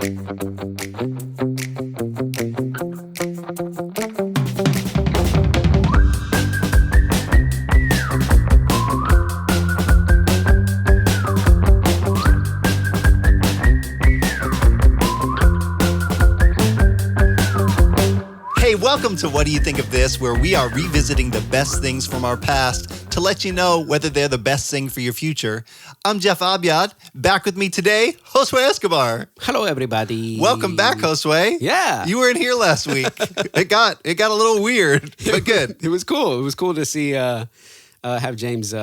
Welcome to What Do You Think of This, where we are revisiting the best things from our past to let you know whether they're the best thing for your future. I'm Jeff Abiad. Back with me today, Josue Escobar. Hello, everybody. Welcome back, Josue. Yeah. You weren't here last week. It got a little weird, but good. It was cool. It was cool to see have James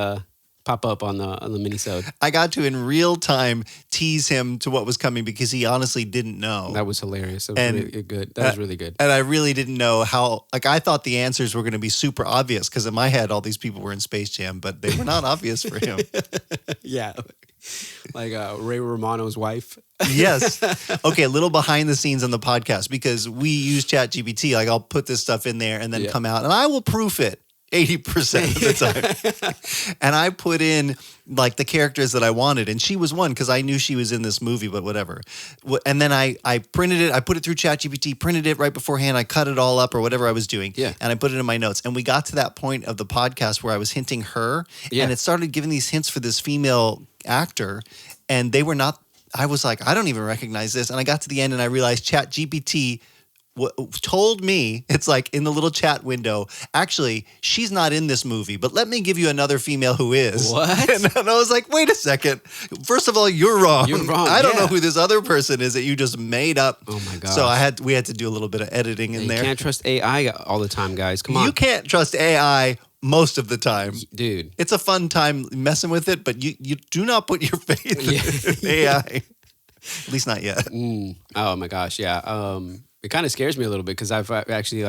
pop up on the minisode. I got to in real time tease him to what was coming because he honestly didn't know. That was hilarious. That was really good. That was really good. And I really didn't know how. Like I thought the answers were going to be super obvious because in my head all these people were in Space Jam, but they were not obvious for him. Yeah, like Ray Romano's wife. Yes. Okay, a little behind the scenes on the podcast because we use ChatGPT. Like I'll put this stuff in there and then come out and I will proof it 80% of the time. And I put in like the characters that I wanted and she was one because I knew she was in this movie, but whatever. And then I printed it. I put it through ChatGPT, printed it right beforehand. I cut it all up or whatever I was doing. Yeah. And I put it in my notes. And we got to that point of the podcast where I was hinting her and it started giving these hints for this female actor and they were not, I was like, I don't even recognize this. And I got to the end and I realized ChatGPT told me, it's like in the little chat window, actually, she's not in this movie, but let me give you another female who is. What? And I was like, wait a second. First of all, you're wrong. You're wrong. I don't know who this other person is that you just made up. Oh my God. So we had to do a little bit of editing in there. You can't trust AI all the time, guys. Come on. You can't trust AI most of the time. Dude. It's a fun time messing with it, but you do not put your faith in AI. At least not yet. Oh my gosh, yeah. It kind of scares me a little bit because I've actually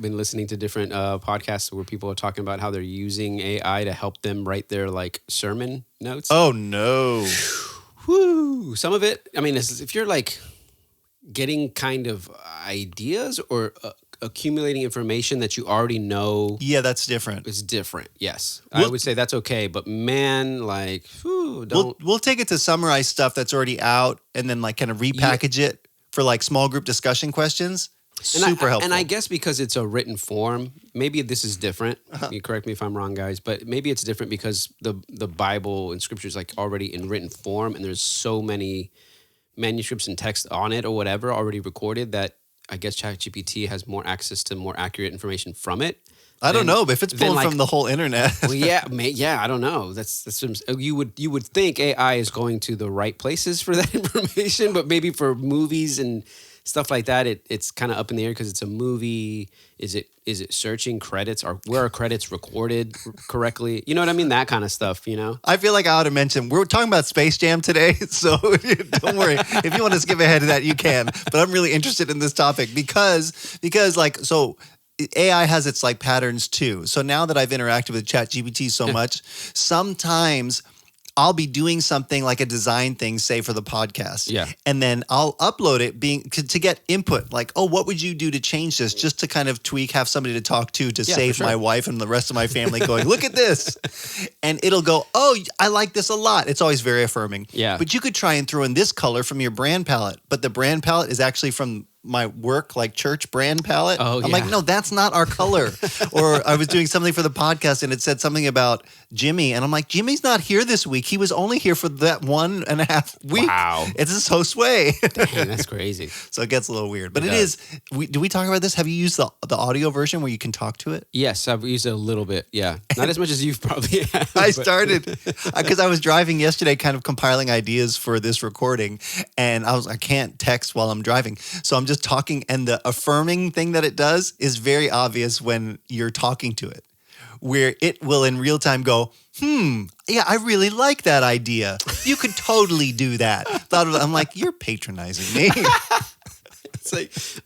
been listening to different podcasts where people are talking about how they're using AI to help them write their sermon notes. Oh no. Whoo. Some of it, I mean, if you're getting kind of ideas or accumulating information that you already know. Yeah, that's different. It's different, yes. I would say that's okay, but man, don't. We'll take it to summarize stuff that's already out and then kind of repackage it for small group discussion questions. Super helpful. And I guess because it's a written form, maybe this is different. You correct me if I'm wrong, guys, but maybe it's different because the Bible and scripture is already in written form and there's so many manuscripts and text on it or whatever already recorded that I guess ChatGPT has more access to more accurate information from it. I don't know, but if it's pulled from the whole internet. Well, yeah, I don't know. That's you would think AI is going to the right places for that information, but maybe for movies and stuff like that, it's kind of up in the air because it's a movie. Is it searching credits or where are credits recorded correctly? You know what I mean? That kind of stuff, I feel like I ought to mention, we're talking about Space Jam today, so don't worry. If you want to skip ahead of that, you can. But I'm really interested in this topic because AI has its patterns too. So now that I've interacted with ChatGPT so much, sometimes I'll be doing something like a design thing, say for the podcast. Yeah. And then I'll upload it to get input. What would you do to change this? Just to kind of tweak, have somebody to talk to save my wife and the rest of my family going, look at this. And it'll go, oh, I like this a lot. It's always very affirming. Yeah. But you could try and throw in this color from your brand palette. But the brand palette is actually from my work, church brand palette. Oh, I'm no, that's not our color. Or I was doing something for the podcast and it said something about Jimmy. And I'm like, Jimmy's not here this week. He was only here for that 1.5 weeks. Wow. It's a Josue. Dang, that's crazy. So it gets a little weird. But it is. Do we talk about this? Have you used the audio version where you can talk to it? Yes, I've used it a little bit. Yeah. Not as much as you've probably had. I started because I was driving yesterday kind of compiling ideas for this recording. And I can't text while I'm driving. So I'm just talking, and the affirming thing that it does is very obvious when you're talking to it, where it will in real time go, yeah, I really like that idea. You could totally do that. I'm like, you're patronizing me. It's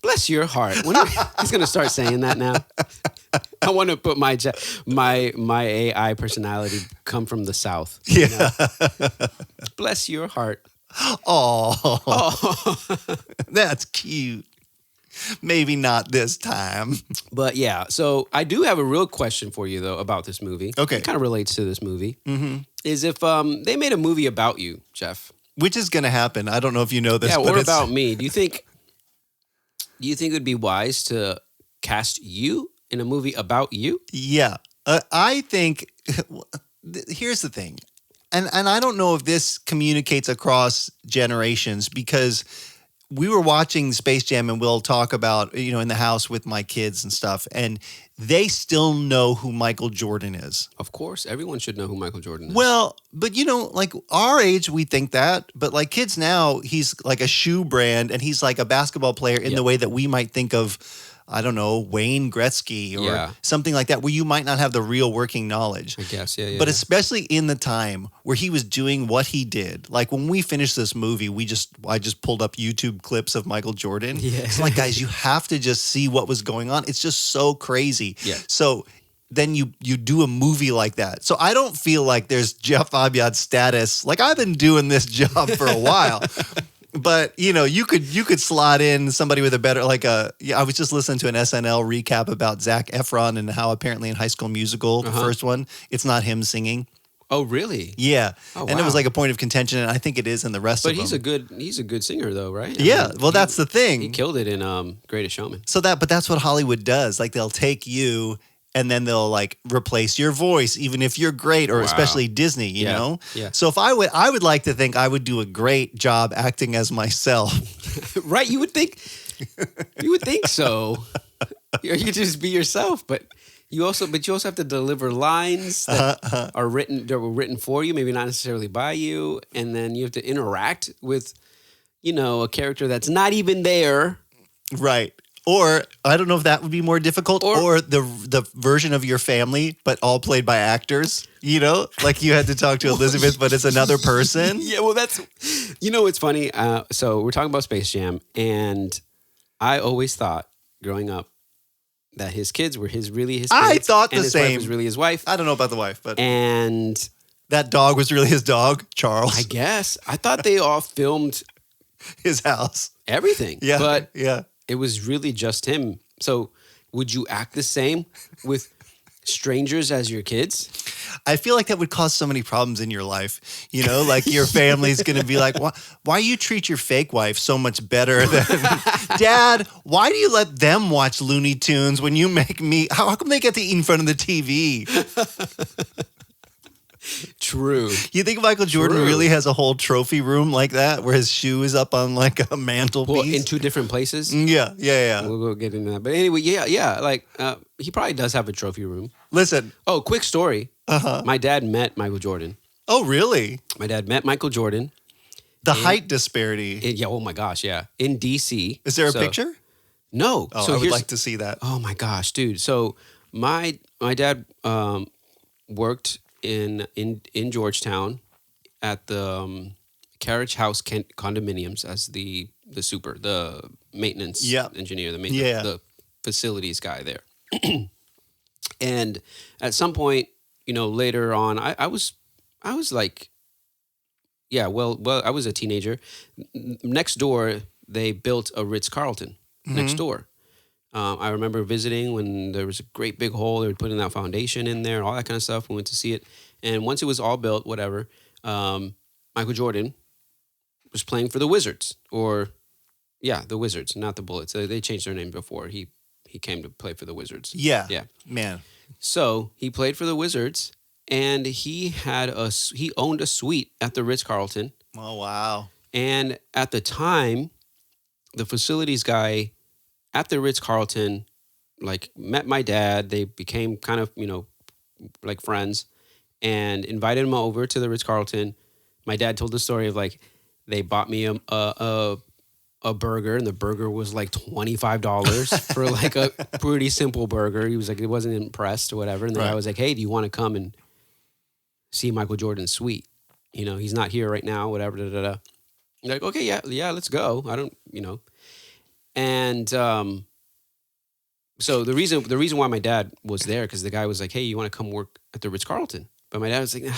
bless your heart. He's going to start saying that now. I want to put my AI personality come from the South. Yeah. Bless your heart. Oh, that's cute. Maybe not this time. But yeah, so I do have a real question for you, though, about this movie. Okay. It kind of relates to this movie. Mm-hmm. Is if they made a movie about you, Jeff, which is going to happen. I don't know if you know this. Yeah, but or about me. Do you think it would be wise to cast you in a movie about you? Yeah. I think, here's the thing. And I don't know if this communicates across generations, because we were watching Space Jam and we'll talk about, in the house with my kids and stuff, and they still know who Michael Jordan is. Of course, everyone should know who Michael Jordan is. Well, but like our age, we think that, but like kids now, he's like a shoe brand and he's like a basketball player in the way that we might think of, I don't know, Wayne Gretzky or something like that, where you might not have the real working knowledge. I guess, yeah. But especially in the time where he was doing what he did. Like when we finished this movie, I just pulled up YouTube clips of Michael Jordan. Yeah. It's like, guys, you have to just see what was going on. It's just so crazy. Yeah. So then you do a movie like that. So I don't feel like there's Jeff Abiad status. Like I've been doing this job for a while. But you could slot in somebody with a better I was just listening to an SNL recap about Zac Efron and how apparently in High School Musical, the first one, it's not him singing. Oh, really? Yeah. Oh, and it was like a point of contention, and I think it is in the rest of them. But he's a good singer though, right? Yeah. Well, that's the thing. He killed it in Greatest Showman. But that's what Hollywood does. Like they'll take you and then they'll like replace your voice, even if you're great, or especially Disney, you know? Yeah. So if I would like to think I would do a great job acting as myself. Right? You would think so. You could just be yourself, but you also have to deliver lines that were written for you, maybe not necessarily by you, and then you have to interact with, a character that's not even there. Right. Or I don't know if that would be more difficult, or the version of your family, but all played by actors, like you had to talk to Elizabeth, but it's another person. Yeah, well, it's funny. So we're talking about Space Jam, and I always thought growing up that his kids were really his kids. I thought and the his same. Wife was really his wife. I don't know about the wife, but. And that dog was really his dog, Charles. I guess. I thought they all filmed his house. Everything. Yeah. But yeah. It was really just him. So would you act the same with strangers as your kids? I feel like that would cause so many problems in your life. Like your family's going to be like, why you treat your fake wife so much better than Dad? Why do you let them watch Looney Tunes when you make me? How come they get to eat in front of the TV? True. You think Michael Jordan really has a whole trophy room like that where his shoe is up on like a mantelpiece? Well, in two different places? Yeah. We'll go get into that. But anyway, yeah. Like, he probably does have a trophy room. Listen. Oh, quick story. My dad met Michael Jordan. Oh, really? My dad met Michael Jordan. The height disparity. Oh my gosh, yeah. In D.C. Is there a picture? No. Oh, I would like to see that. Oh my gosh, dude. So my dad worked in Georgetown at the Carriage House condominiums as the maintenance engineer, the facilities guy there. And at some point, later on, I was like, I was a teenager. Next door, they built a Ritz-Carlton next door. I remember visiting when there was a great big hole. They were putting that foundation in there, all that kind of stuff. We went to see it. And once it was all built, whatever, Michael Jordan was playing for the Wizards. The Wizards, not the Bullets. They changed their name before. He came to play for the Wizards. Yeah. Yeah. Man. So he played for the Wizards, and he owned a suite at the Ritz-Carlton. Oh, wow. And at the time, the facilities guy at the Ritz-Carlton, met my dad. They became kind of, like friends, and invited him over to the Ritz-Carlton. My dad told the story of they bought me a burger, and the burger was like $25 for like a pretty simple burger. He was like, he wasn't impressed or whatever. And then I was like, hey, do you want to come and see Michael Jordan's suite? He's not here right now, whatever, da-da-da. Like, okay, yeah, let's go. I don't, And so the reason why my dad was there, because the guy was like, hey, you want to come work at the Ritz-Carlton? But my dad was like,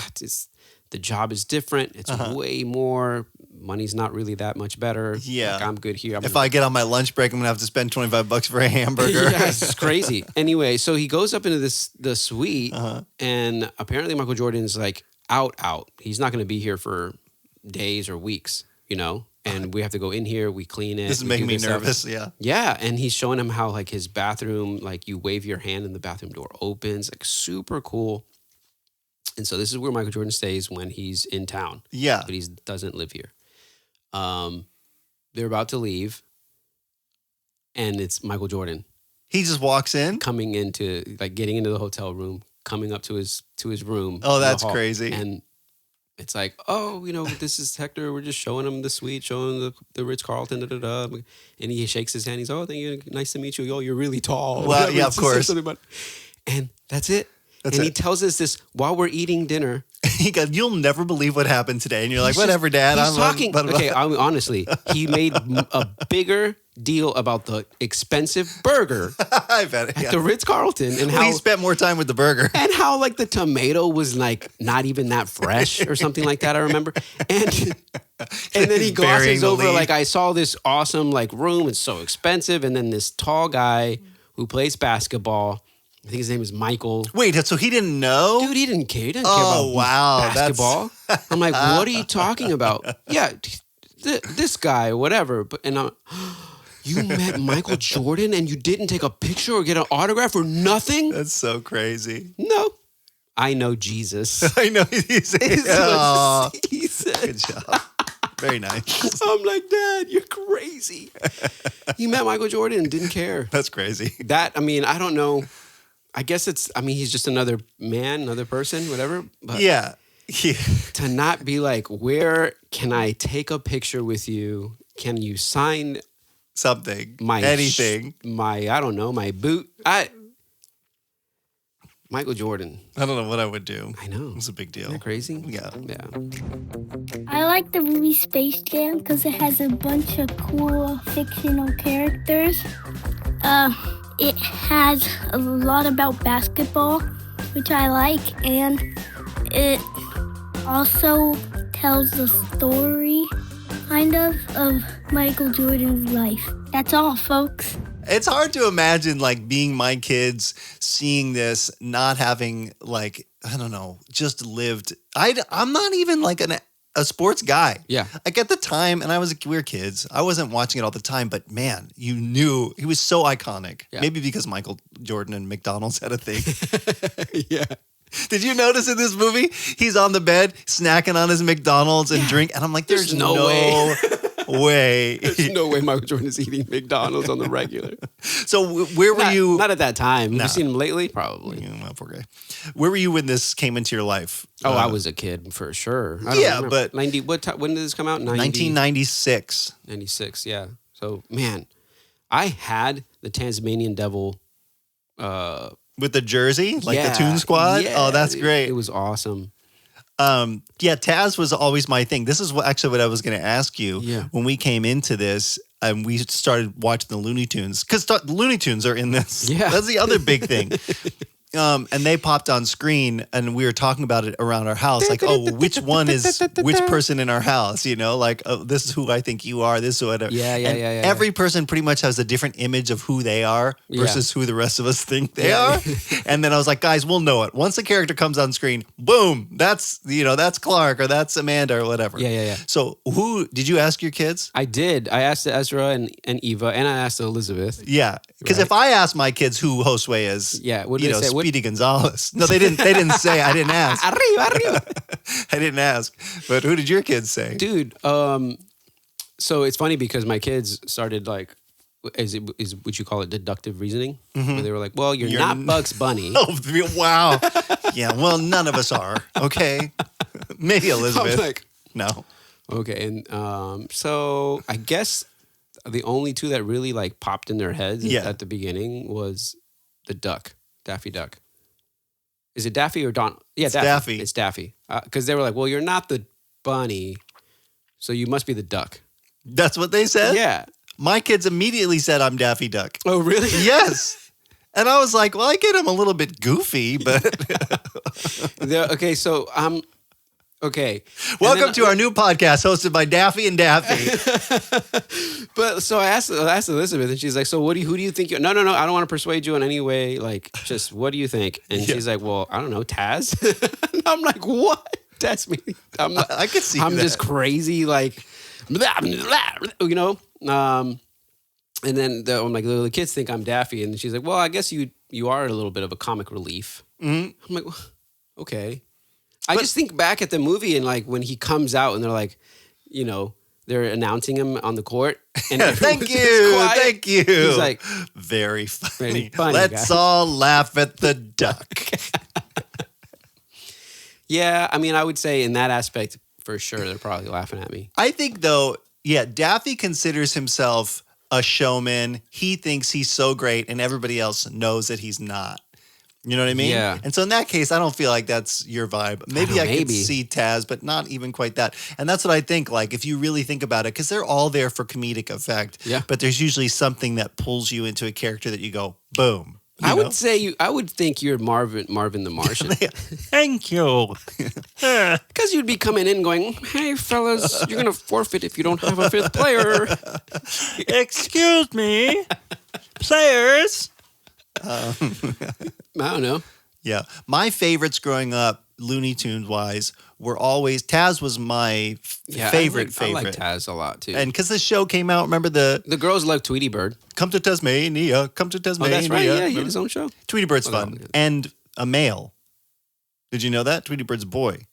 the job is different. It's way more. Money's not really that much better. Yeah. I'm good here. If I get on my lunch break, I'm going to have to spend $25 for a hamburger. Yeah, it's crazy. Anyway, so he goes up into the suite, and apparently Michael Jordan's like out. He's not going to be here for days or weeks, and we have to go in here, we clean it. This is making me nervous. Yeah. Yeah. And he's showing him how like his bathroom, like you wave your hand and the bathroom door opens, like super cool. And so this is where Michael Jordan stays when he's in town. Yeah. But he doesn't live here. They're about to leave, and it's Michael Jordan. He just walks in? Coming into, like getting into the hotel room, coming up to his room. Oh, that's crazy. And it's like, oh, this is Hector. We're just showing him the suite, showing him the Ritz-Carlton, da-da-da. And he shakes his hand. He's, oh, thank you. Nice to meet you. Oh, you're really tall. Well, yeah, of course. And that's it. He tells us this while we're eating dinner. He goes, you'll never believe what happened today. And you're like, whatever, Dad. He's talking. Okay, honestly, he made a bigger deal about the expensive burger I bet at the Ritz-Carlton. And how he spent more time with the burger. And how like the tomato was like not even that fresh or something like that, I remember. And then he glosses over like, I saw this awesome like room. It's so expensive. And then this tall guy who plays basketball, I think his name is Michael. Wait, so he didn't know? Dude, he didn't care. He didn't care about basketball. I'm like, what are you talking about? Yeah, this guy, whatever. You met Michael Jordan and you didn't take a picture or get an autograph or nothing? That's so crazy. No. I know Jesus. I know Jesus. He said. Good job. Very nice. I'm like, Dad, you're crazy. You met Michael Jordan and didn't care. That's crazy. I don't know. I guess he's just another man, another person, whatever. But yeah. To not be like, where can I take a picture with you? Can you sign something? Anything. My boot. Michael Jordan. I don't know what I would do. I know. It's a big deal. Isn't that crazy? Yeah. I like the movie Space Jam because it has a bunch of cool fictional characters. It has a lot about basketball, which I like, and it also tells the story, kind of Michael Jordan's life. That's all, folks. It's hard to imagine, like, being my kids, seeing this, not having, like, I don't know, just lived. I'm not even, like, a sports guy. Yeah. Like, at the time, and we were kids, I wasn't watching it all the time, but, man, you knew he was so iconic. Yeah. Maybe because Michael Jordan and McDonald's had a thing. Yeah. Did you notice in this movie, he's on the bed, snacking on his McDonald's and drink, and I'm like, there's no way. There's no way Michael Jordan is eating McDonald's on the regular. So where were you? Not at that time. Have you seen him lately? Probably. Yeah, poor guy. Where were you when this came into your life? Oh, I was a kid for sure. But 90. When did this come out? 1996. 96. Yeah. So man, I had the Tasmanian Devil. With the jersey, like the Toon Squad. Yeah, oh, that's great. It was awesome. Taz was always my thing. This is what I was going to ask you when we came into this and we started watching the Looney Tunes, because the Looney Tunes are in this. Yeah. That's the other big thing. And they popped on screen and we were talking about it around our house. Like, oh, which one is which person in our house? Like, oh, this is who I think you are. This is whatever. Yeah. Every person pretty much has a different image of who they are versus who the rest of us think they are. And then I was like, guys, we'll know it. Once the character comes on screen, boom, that's Clark or that's Amanda or whatever. Yeah. So who did you ask your kids? I did. I asked Ezra and Eva, and I asked Elizabeth. Yeah. Because if I ask my kids who Josue is, what did they say? Speedy Gonzalez. No, they didn't. They didn't say. I didn't ask. Arriba. I didn't ask. But who did your kids say? Dude, so it's funny because my kids started like, is what you call it, deductive reasoning? Mm-hmm. Where they were like, well, you're not Bugs Bunny. Oh, wow. Yeah, well, none of us are. Okay. Maybe Elizabeth. I'm like, no. Okay, and so I guess the only two that really like popped in their heads at the beginning was the duck, Daffy Duck. Is it Daffy or Don? Yeah, it's Daffy. It's Daffy. Because they were like, well, you're not the bunny, so you must be the duck. That's what they said? Yeah. My kids immediately said I'm Daffy Duck. Oh, really? Yes. And I was like, well, I get him a little bit goofy, but... Okay, so okay. Welcome to our new podcast hosted by Daffy and Daffy. But so I asked Elizabeth, and she's like, so who do you think you're? No, I don't want to persuade you in any way. Like, just what do you think? And she's like, well, I don't know, Taz. And I'm like, what? That's me. I could see I'm that. just crazy, like, you know. And then I'm like, the kids think I'm Daffy, and she's like, well, I guess you are a little bit of a comic relief. I'm like, well, okay. I just think back at the movie and like when he comes out and they're like, you know, they're announcing him on the court. And thank you. He's like, very funny. funny Let's guy. all laugh at the duck. Yeah, I mean, I would say in that aspect, for sure, they're probably laughing at me. I think though, yeah, Daffy considers himself a showman. He thinks he's so great and everybody else knows that he's not. You know what I mean? Yeah. And so in that case, I don't feel like that's your vibe. Maybe I could see Taz, but not even quite that. And that's what I think, like, if you really think about it, because they're all there for comedic effect. Yeah. But there's usually something that pulls you into a character that you go, boom. I would think you're Marvin the Martian. Thank you. Because you'd be coming in going, hey, fellas, you're going to forfeit if you don't have a fifth player. Excuse me, players. I don't know. Yeah. My favorites growing up, Looney Tunes wise, were always, Taz was my favorite. I like Taz a lot too. And because the show came out, remember the girls love Tweety Bird. Come to Tasmania, come to Tasmania. Oh, that's right. Yeah, he had his own show. Tweety Bird's fun. Yeah. And a male. Did you know that? Tweety Bird's a boy.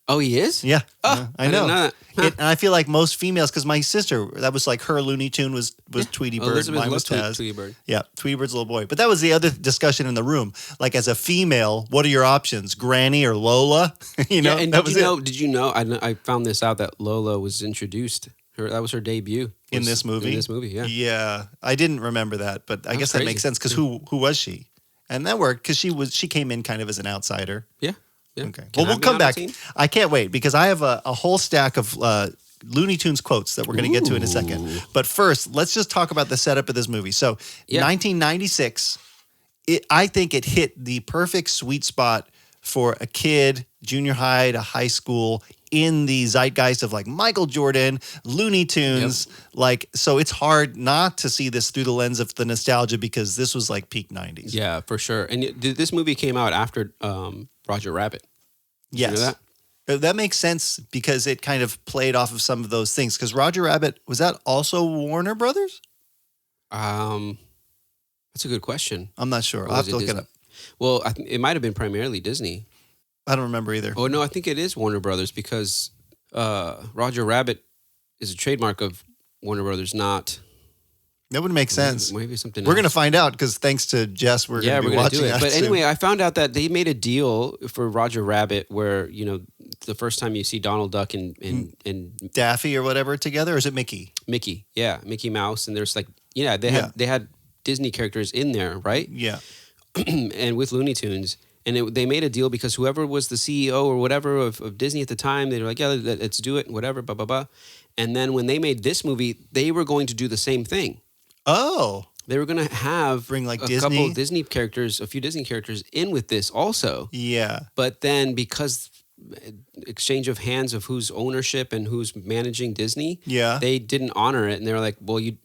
Oh, he is? Yeah. Oh, I know. didn't know that. Huh. And I feel like most females, because my sister, that was like her Looney Tune was Tweety Bird. Elizabeth Mine was loved Taz. Tweety Bird. Yeah, Tweety Bird's a little boy. But that was the other discussion in the room. Like as a female, what are your options? Granny or Lola? You know, and that was it. Did you know? I found this out that Lola was introduced. That was her debut In this movie? In this movie, yeah. Yeah, I didn't remember that, but I guess that crazy. makes sense because who was she? And that worked because she came in kind of as an outsider. Yeah. Yeah. Okay. Can Well, I we'll be come on the back. team? I can't wait because I have a whole stack of Looney Tunes quotes that we're going to get to in a second. But first, let's just talk about the setup of this movie. So, 1996, I think it hit the perfect sweet spot for a kid, junior high to high school, in the zeitgeist of like Michael Jordan, Looney Tunes. Like, so it's hard not to see this through the lens of the nostalgia because this was like peak 90s. Yeah, for sure. And this movie came out after Roger Rabbit. Did you know Yes. That makes sense because it kind of played off of some of those things. Because Roger Rabbit, was that also Warner Brothers? That's a good question. I'm not sure. Or I'll have was to look Disney? it up. Well, it might have been primarily Disney. I don't remember either. Oh, no, I think it is Warner Brothers because Roger Rabbit is a trademark of Warner Brothers, not... That would make sense. Maybe something We're else. going to find out because thanks to Jess, we're going to be gonna watching do it. that But soon. anyway, I found out that they made a deal for Roger Rabbit where, you know, the first time you see Donald Duck and Daffy or whatever together, or is it Mickey? Mickey. Yeah, Mickey Mouse. And there's like, they had Disney characters in there, right? Yeah. And with Looney Tunes. And they made a deal because whoever was the CEO or whatever of Disney at the time, they were like, yeah, let's do it, whatever, blah, blah, blah. And then when they made this movie, they were going to do the same thing. Oh. They were going to have Bring like a Disney? couple of Disney characters, a few Disney characters in with this also. Yeah. But then because exchange of hands of who's ownership and who's managing Disney, they didn't honor it. And they were like, well, you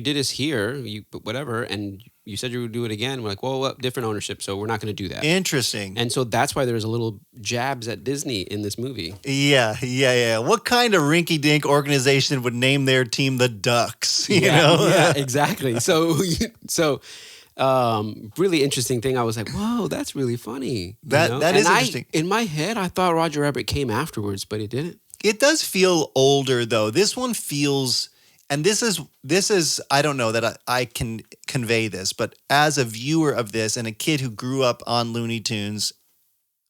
did us here, but whatever. And you said you would do it again. We're like, well, different ownership, so we're not going to do that. Interesting. And so that's why there's a little jabs at Disney in this movie. Yeah. What kind of rinky-dink organization would name their team the Ducks? You know? Yeah, exactly. So really interesting thing. I was like, whoa, that's really funny. That is interesting. In my head, I thought Roger Rabbit came afterwards, but it didn't. It does feel older though. This one feels, and this is I don't know that I can convey this, but as a viewer of this and a kid who grew up on Looney Tunes,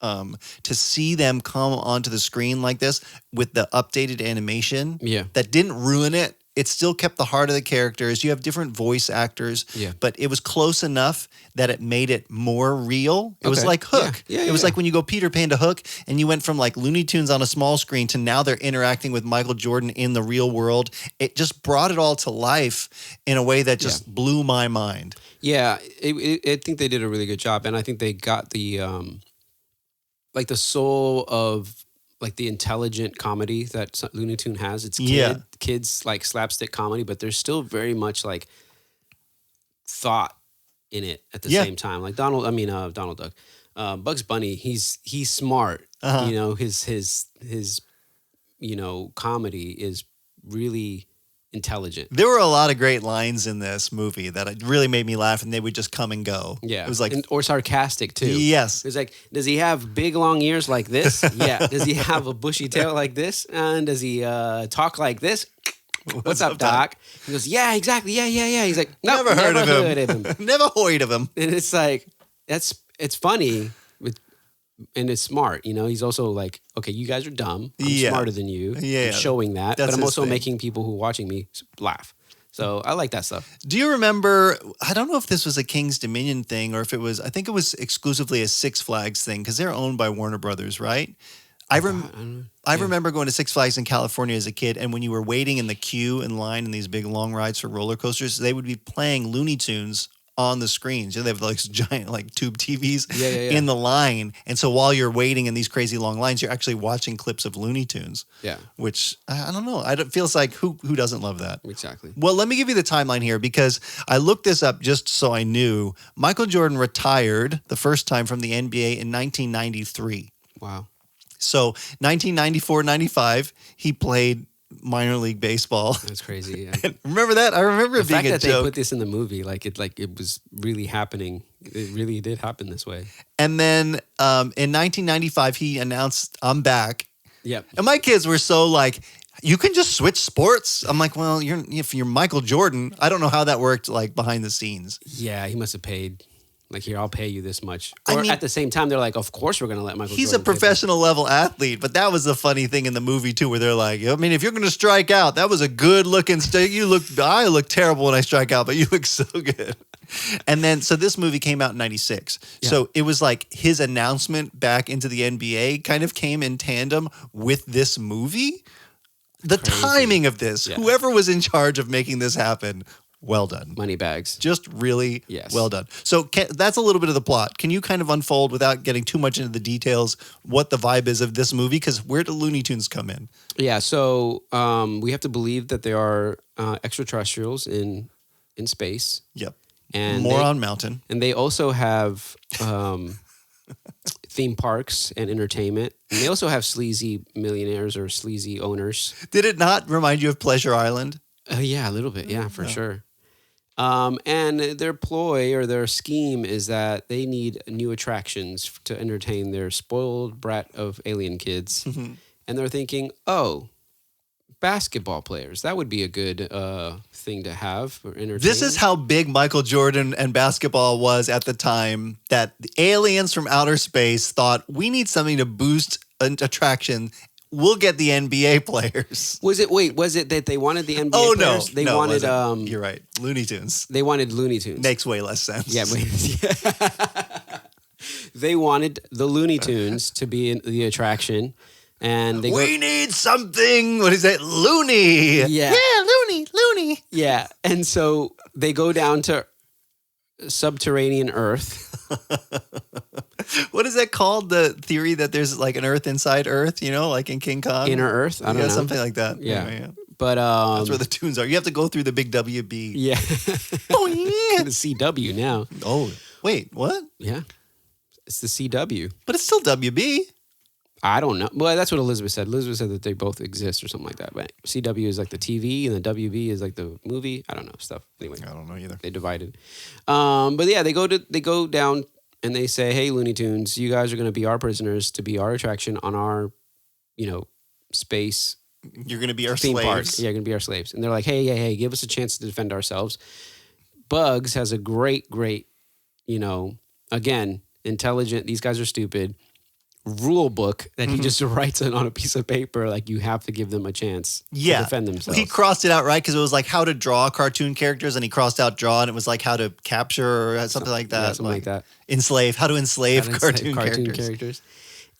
to see them come onto the screen like this with the updated animation, that didn't ruin it. It still kept the heart of the characters. You have different voice actors, but it was close enough that it made it more real. It was like Hook. It was like when you go Peter Pan to Hook and you went from like Looney Tunes on a small screen to now they're interacting with Michael Jordan in the real world. It just brought it all to life in a way that just blew my mind. Yeah, I think they did a really good job. And I think they got the, like the soul of like the intelligent comedy that Looney Tune has. It's kids like slapstick comedy, but there's still very much like thought in it at the same time. Like Donald Duck. Bugs Bunny, he's smart. You know, his comedy is really intelligent. There were a lot of great lines in this movie that really made me laugh, and they would just come and go. Yeah. It was like, or sarcastic too. Yes. It's like, does he have big long ears like this? Yeah. Does he have a bushy tail like this? And does he talk like this? What's up, Doc? He goes, yeah, exactly. Yeah. He's like, nope, never heard of him. Never heard of him. And it's like, it's funny and it's smart. You know, he's also like, okay, you guys are dumb. I'm smarter than you. Yeah. I'm showing that. But I'm also making people who are watching me laugh. So I like that stuff. Do you remember, I don't know if this was a King's Dominion thing or if it was, I think it was exclusively a Six Flags thing because they're owned by Warner Brothers, right? I remember going to Six Flags in California as a kid, and when you were waiting in the queue in line in these big long rides for roller coasters, they would be playing Looney Tunes on the screens. You know, they have like giant like tube TVs in the line, and so while you're waiting in these crazy long lines, you're actually watching clips of Looney Tunes. Yeah, which I don't know. It feels like who doesn't love that? Exactly. Well, let me give you the timeline here because I looked this up just so I knew. Michael Jordan retired the first time from the NBA in 1993. Wow. So 1994-95, he played minor league baseball. That's crazy. Yeah. Remember that? I remember it being a joke. The fact that they put this in the movie, like it was really happening. It really did happen this way. And then in 1995, he announced, "I'm back." Yep. And my kids were so like, "You can just switch sports." I'm like, "Well, if you're Michael Jordan, I don't know how that worked like behind the scenes." Yeah, he must have paid. Like, here, I'll pay you this much. Or at the same time, they're like, of course we're going to let Michael Jordan. He's a professional level athlete, but that was the funny thing in the movie, too, where they're like, I mean, if you're going to strike out, that was a good looking I look terrible when I strike out, but you look so good. And then, so this movie came out in 96. Yeah. So it was like his announcement back into the NBA kind of came in tandem with this movie. The timing of this, whoever was in charge of making this happen, well done. Money bags. Just really well done. So that's a little bit of the plot. Can you kind of unfold without getting too much into the details what the vibe is of this movie? Because where do Looney Tunes come in? Yeah, so we have to believe that there are extraterrestrials in space. Yep. And Moron Mountain. And they also have theme parks and entertainment. And they also have sleazy millionaires or sleazy owners. Did it not remind you of Pleasure Island? Yeah, a little bit. Yeah, for sure. And their ploy or their scheme is that they need new attractions to entertain their spoiled brat of alien kids. Mm-hmm. And they're thinking, basketball players. That would be a good thing to have for entertainment. This is how big Michael Jordan and basketball was at the time, that the aliens from outer space thought, we need something to boost an attraction. We'll get the NBA players. Was it that they wanted the NBA players? They wanted you're right. Looney Tunes. They wanted Looney Tunes. Makes way less sense. Yeah, they wanted the Looney Tunes to be in the attraction. And we need something. What is it? Looney. Yeah. Yeah, Looney. Yeah. And so they go down to subterranean Earth. What is that called? The theory that there's like an Earth inside Earth, like in King Kong? Inner Earth? I don't know. Something like that. Yeah. Anyway, yeah. But that's where the tunes are. You have to go through the big WB. Yeah. Oh, yeah. The CW now. Oh, wait, what? Yeah. It's the CW. But it's still WB. I don't know. Well, that's what Elizabeth said. Elizabeth said that they both exist or something like that. But CW is like the TV and the WB is like the movie. I don't know stuff. Anyway, I don't know either. They divided. But yeah, they go down and they say, "Hey, Looney Tunes, you guys are going to be our prisoners to be our attraction on our, space. You're going to be our theme slaves. Park. Yeah, you're going to be our slaves." And they're like, "Hey, give us a chance to defend ourselves." Bugs has a great, again, intelligent. These guys are stupid. Rule book that he just writes it on a piece of paper, like you have to give them a chance to defend themselves. He crossed it out, right? Because it was like how to draw cartoon characters, and he crossed out draw, and it was like how to capture or something like that. Yeah, something like that. How to enslave cartoon characters.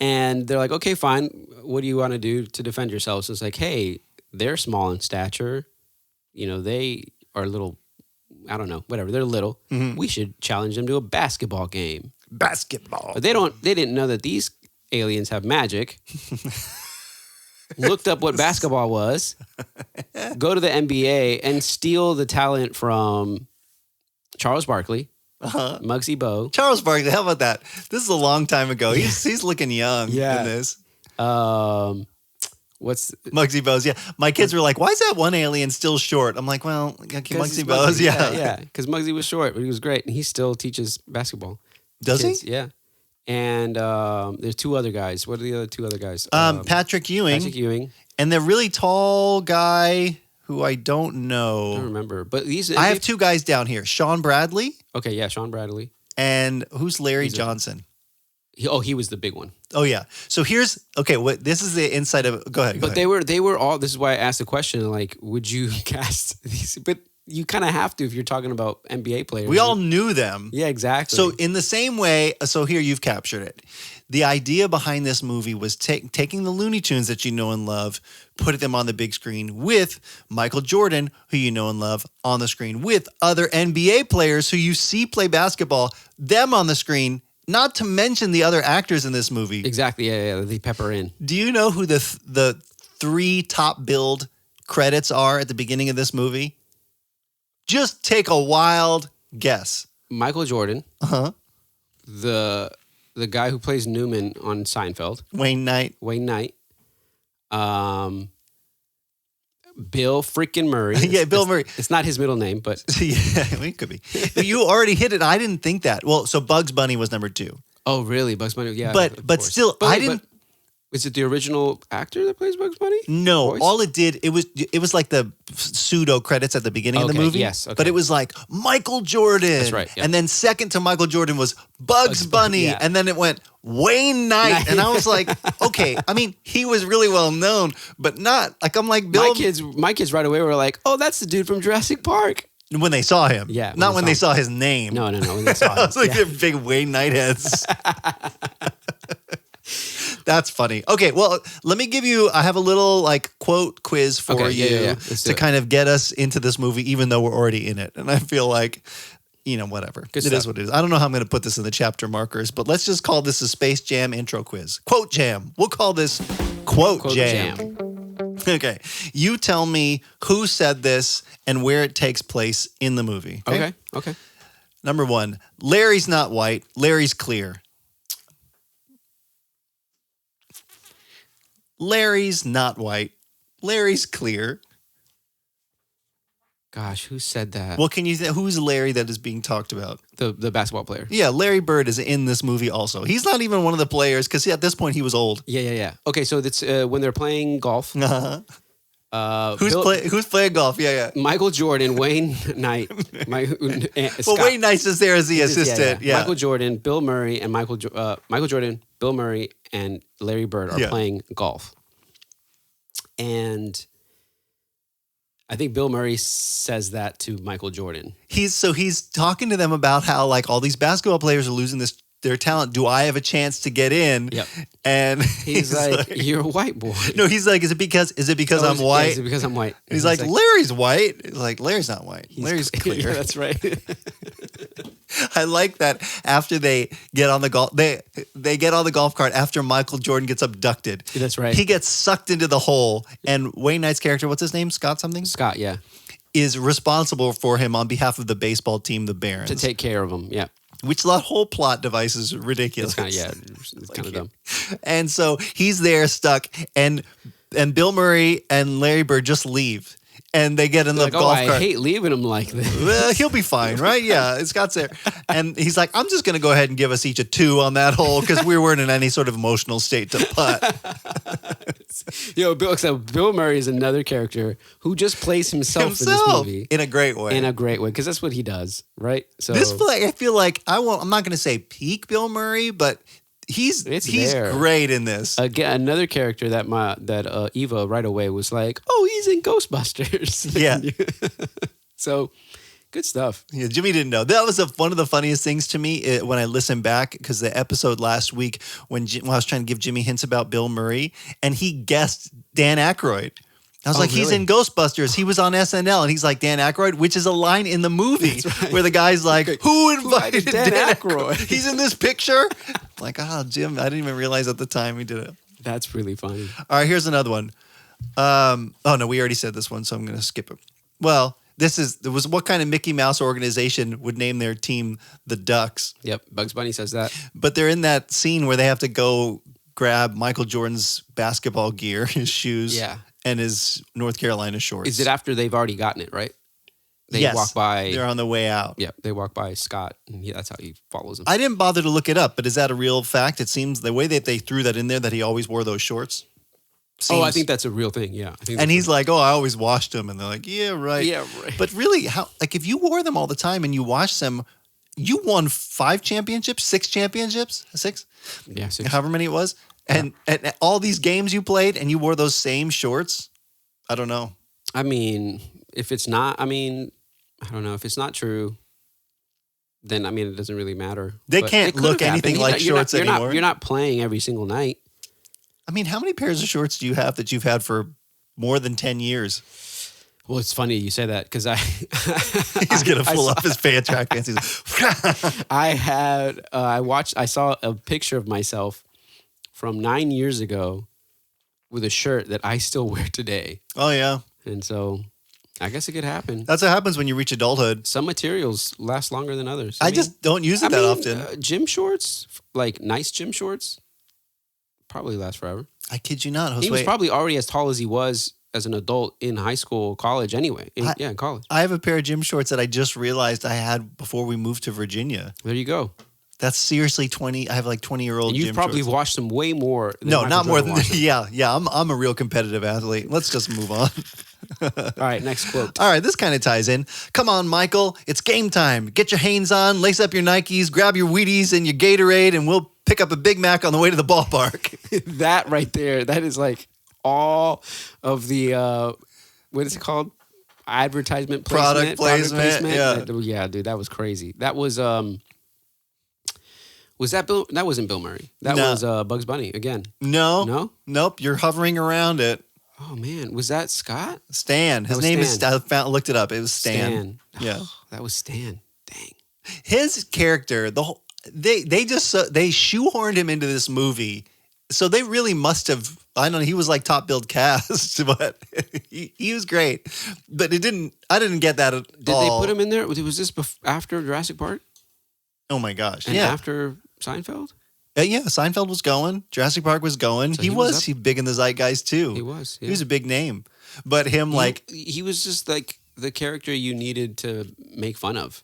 And they're like, okay, fine. What do you want to do to defend yourselves? So it's like, hey, they're small in stature. They are little, I don't know, whatever. They're little. Mm-hmm. We should challenge them to a basketball game. Basketball. But they didn't know that these aliens have magic. Looked up what basketball was, go to the NBA and steal the talent from Charles Barkley. Muggsy Bogues. Charles Barkley, how about that? This is a long time ago. He's looking young in this. What's Muggsy Bogues? Yeah, my kids were like, "Why is that one alien still short?" I'm like, "Well, Muggsy Bogues, yeah, because Muggsy was short, but he was great, and he still teaches basketball. Does he? Yeah. And there's two other guys. What are the other two other guys? Patrick Ewing. Patrick Ewing. And the really tall guy who I don't know. I don't remember, but I have two guys down here: Sean Bradley. Okay, yeah, Sean Bradley. And who's Larry Johnson? He was the big one. Oh yeah. So this is the inside of. Go ahead. They were all. This is why I asked the question. Like, would you cast these? But you kind of have to if you're talking about NBA players. We all knew them. Yeah, exactly. So in the same way, so here you've captured it. The idea behind this movie was taking the Looney Tunes that you know and love, putting them on the big screen with Michael Jordan, who you know and love, on the screen with other NBA players who you see play basketball, them on the screen, not to mention the other actors in this movie. Exactly, yeah, they pepper in. Do you know who the three top billed credits are at the beginning of this movie? Just take a wild guess. Michael Jordan. Uh-huh. The guy who plays Newman on Seinfeld. Wayne Knight. Bill freaking Murray. Yeah, Bill Murray. It's not his middle name, but... Yeah, it could be. You already hit it. I didn't think that. Well, so Bugs Bunny was number 2. Oh, really? Bugs Bunny? Yeah. But still, I didn't... Is it the original actor that plays Bugs Bunny? No, Voice? all it did, it was like the pseudo credits at the beginning of the movie. Yes, okay. But it was like Michael Jordan. That's right. Yeah. And then second to Michael Jordan was Bugs Bunny. Yeah. And then it went Wayne Knight. And I was like, okay, I mean, he was really well known, but not like I'm like Bill. My kids right away were like, oh, that's the dude from Jurassic Park. When they saw him. Yeah. Not when they saw his name. No. When they saw him. I was like, they're big Wayne Knight heads. That's funny. Okay, well, let me give you, I have a little like quote quiz for you to kind of get us into this movie, even though we're already in it. And I feel like, whatever. It is what it is. I don't know how I'm going to put this in the chapter markers, but let's just call this a Space Jam intro quiz. Quote Jam. We'll call this Quote Jam. Okay. You tell me who said this and where it takes place in the movie. Okay. Number 1, Larry's not white, Larry's clear. Larry's not white. Larry's clear. Gosh, who said that? What can you say? Who's Larry that is being talked about? The basketball player. Yeah, Larry Bird is in this movie also. He's not even one of the players because at this point he was old. Yeah. Okay, so that's when they're playing golf. Uh-huh. Who's playing golf? Yeah. Michael Jordan, Wayne Knight. Wayne Knight's just there as the assistant. Yeah. Michael Jordan, Bill Murray, and Michael Jordan, Bill Murray, and Larry Bird are playing golf. And I think Bill Murray says that to Michael Jordan. He's talking to them about how like all these basketball players are losing their talent. Do I have a chance to get in? Yep. And he's like, you're a white boy. No, he's like, is it because I'm white? Yeah, is it because I'm white? And he's like, Larry's white. He's like, Larry's not white. Larry's clear. Yeah, that's right. I like that after they get on the they get on the golf cart after Michael Jordan gets abducted. That's right. He gets sucked into the hole, and Wayne Knight's character, what's his name? Scott something? Scott, yeah. Is responsible for him on behalf of the baseball team, the Barons. To take care of him, yeah. Which the whole plot device is ridiculous. It's kind of dumb. And so he's there stuck, and Bill Murray and Larry Bird just leave. And they get in the golf cart. I hate leaving him like this. Well, he'll be fine, right? Yeah, Scott's there. And he's like, I'm just going to go ahead and give us each a 2 on that hole because we weren't in any sort of emotional state to putt. Bill Murray is another character who just plays himself in this movie. In a great way. Because that's what he does, right? So I feel like I'm not going to say peak Bill Murray, but he's great in this. Again, another character that Eva right away was like, oh, he's in Ghostbusters. Yeah. So good stuff. Yeah, Jimmy didn't know. That was one of the funniest things to me when I listened back, because the episode last week when I was trying to give Jimmy hints about Bill Murray, and he guessed Dan Aykroyd. I was like, really? He's in Ghostbusters. He was on SNL. And he's like, Dan Aykroyd, which is a line in the movie where the guy's like, who invited Dan Aykroyd? He's in this picture? Like, Jim, I didn't even realize at the time we did it. That's really funny. All right, here's another one. No, we already said this one, so I'm going to skip it. Well, There was what kind of Mickey Mouse organization would name their team the Ducks? Yep, Bugs Bunny says that. But they're in that scene where they have to go grab Michael Jordan's basketball gear, his shoes, and his North Carolina shorts. Is it after they've already gotten it, right? They walk by. They're on the way out. Yeah, they walk by Scott, and that's how he follows him. I didn't bother to look it up, but is that a real fact? It seems the way that they threw that in there that he always wore those shorts. I think that's a real thing. Yeah, and he's like, "Oh, I always washed them," and they're like, "Yeah, right." Yeah, right. But really, if you wore them all the time and you washed them, you won 5 championships, 6 championships, 6. Yeah, 6. However many it was, and all these games you played, and you wore those same shorts. I don't know. I mean, if it's not, I don't know. If it's not true, then it doesn't really matter. They can't look anything like shorts anymore. You're not playing every single night. I mean, how many pairs of shorts do you have that you've had for more than 10 years? Well, it's funny you say that because he's gonna pull up his fan track pants. I saw a picture of myself from 9 years ago with a shirt that I still wear today. Oh yeah, and so I guess it could happen. That's what happens when you reach adulthood. Some materials last longer than others. I just don't use it that often. Gym shorts, like nice gym shorts, probably last forever. I kid you not. He was probably already as tall as he was as an adult in high school, college anyway. In college. I have a pair of gym shorts that I just realized I had before we moved to Virginia. There you go. That's seriously 20. I have like 20-year-old. You've probably washed them way more. No, not more than. Yeah. I'm a real competitive athlete. Let's just move on. All right, next quote. All right, this kind of ties in. Come on, Michael. It's game time. Get your Hanes on, lace up your Nikes, grab your Wheaties and your Gatorade, and we'll pick up a Big Mac on the way to the ballpark. That right there, that is like all of the, what is it called? Advertisement placement. Product placement. Yeah, dude, that was crazy. That was that Bill? That wasn't Bill Murray. That was Bugs Bunny again. No? Nope, you're hovering around it. Oh, man. Was that Scott? Stan. His name is, I looked it up. It was Stan. Yeah. Oh, that was Stan. Dang. His character, they shoehorned him into this movie. So they really must have, I don't know, he was like top billed cast, but he was great. But I didn't get that at all. Did they put him in there? Was this after Jurassic Park? Oh my gosh. And after Seinfeld? Yeah, Seinfeld was going. Jurassic Park was going. So he was big in the zeitgeist too. He was. Yeah. He was a big name. But he was just like the character you needed to make fun of.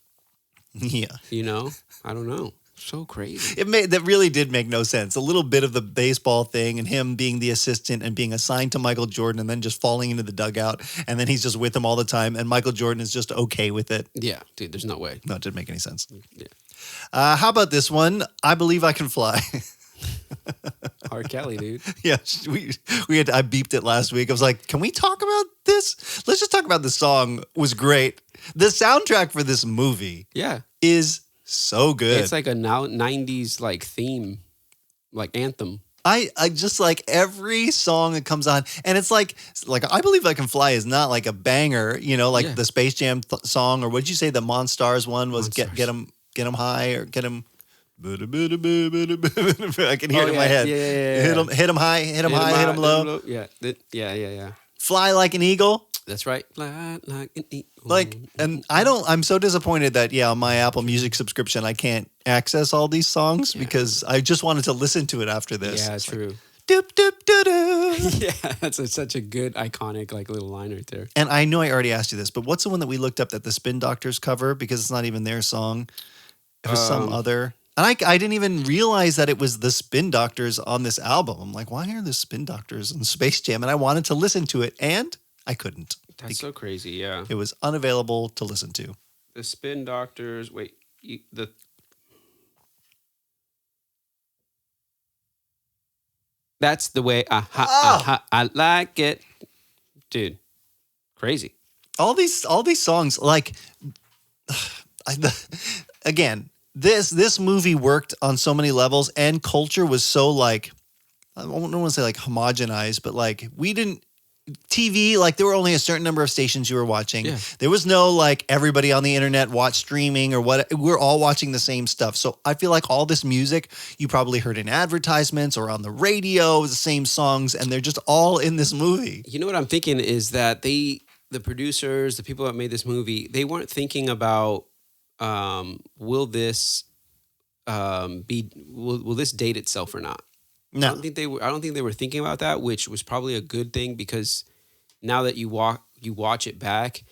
Yeah. I don't know. So crazy. That really did make no sense. A little bit of the baseball thing and him being the assistant and being assigned to Michael Jordan and then just falling into the dugout and then he's just with him all the time and Michael Jordan is just okay with it. Yeah, dude, there's no way. No, it didn't make any sense. Yeah. How about this one? I Believe I Can Fly. R. Kelly, dude. Yeah, I beeped it last week. I was like, can we talk about this? Let's just talk about the song. It was great. The soundtrack for this movie is so good. It's like a 90s like theme, like anthem. I just like every song that comes on, and it's like I Believe I Can Fly is not like a banger, the Space Jam song, or what'd you say the Monstars one was? Get him high or get him. I can hear it in my head. Yeah. Hit him high, hit him high, hit him low. Yeah. Fly like an eagle. That's right. Fly like an eagle. I'm so disappointed that, on my Apple Music subscription, I can't access all these songs because I just wanted to listen to it after this. Yeah, it's true. Doop, doop, doo, doo. Yeah, that's such a good, iconic, little line right there. And I know I already asked you this, but what's the one that we looked up that the Spin Doctors cover because it's not even their song? It was some other. And I didn't even realize that it was the Spin Doctors on this album. I'm like, why are the Spin Doctors on Space Jam? And I wanted to listen to it, and I couldn't. That's so crazy, yeah. It was unavailable to listen to. The Spin Doctors, that's the way I like it. Dude, crazy. All these songs, again, this movie worked on so many levels, and culture was so I don't want to say homogenized, but we didn't. TV, there were only a certain number of stations you were watching. Yeah. There was no everybody on the internet watch streaming or what. We're all watching the same stuff. So I feel like all this music you probably heard in advertisements or on the radio, the same songs, and they're just all in this movie. You know what I'm thinking is that they the producers, the people that made this movie, they weren't thinking about will this will this date itself or not? No. I don't think they were thinking about that, which was probably a good thing because now that you watch it back,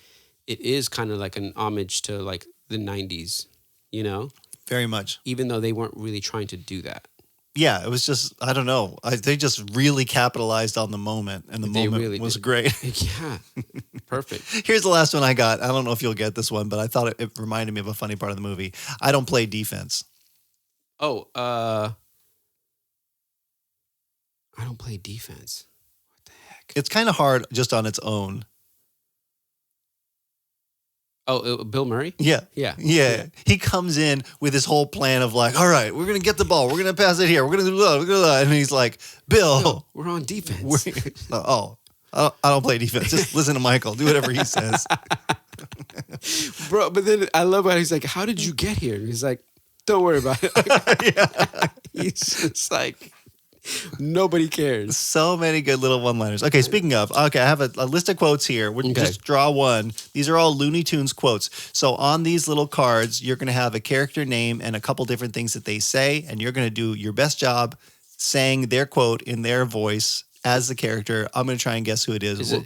it is kind of like an homage to like the 90s, you know? Very much. Even though they weren't really trying to do that. Yeah, it was just, I don't know. They just really capitalized on the moment, and the moment really was great. Yeah, perfect. Here's the last one I got. I don't know if you'll get this one, but I thought it reminded me of a funny part of the movie. I don't play defense. Oh, I don't play defense. What the heck? It's kind of hard just on its own. Oh, Bill Murray? Yeah. Yeah. He comes in with his whole plan of like, all right, we're going to get the ball. We're going to pass it here. We're going to do that. We're going to do that. And he's like, Bill. We're on defense. I don't play defense. Just listen to Michael. Do whatever he says. Bro, but then I love how he's like, how did you get here? And he's like, don't worry about it. Yeah. He's just like, nobody cares. So many good little one-liners. Okay, speaking of, I have a list of quotes here. We'll just draw one. These are all Looney Tunes quotes. So on these little cards, you're going to have a character name and a couple different things that they say, and you're going to do your best job saying their quote in their voice as the character. I'm going to try and guess who it is. Is it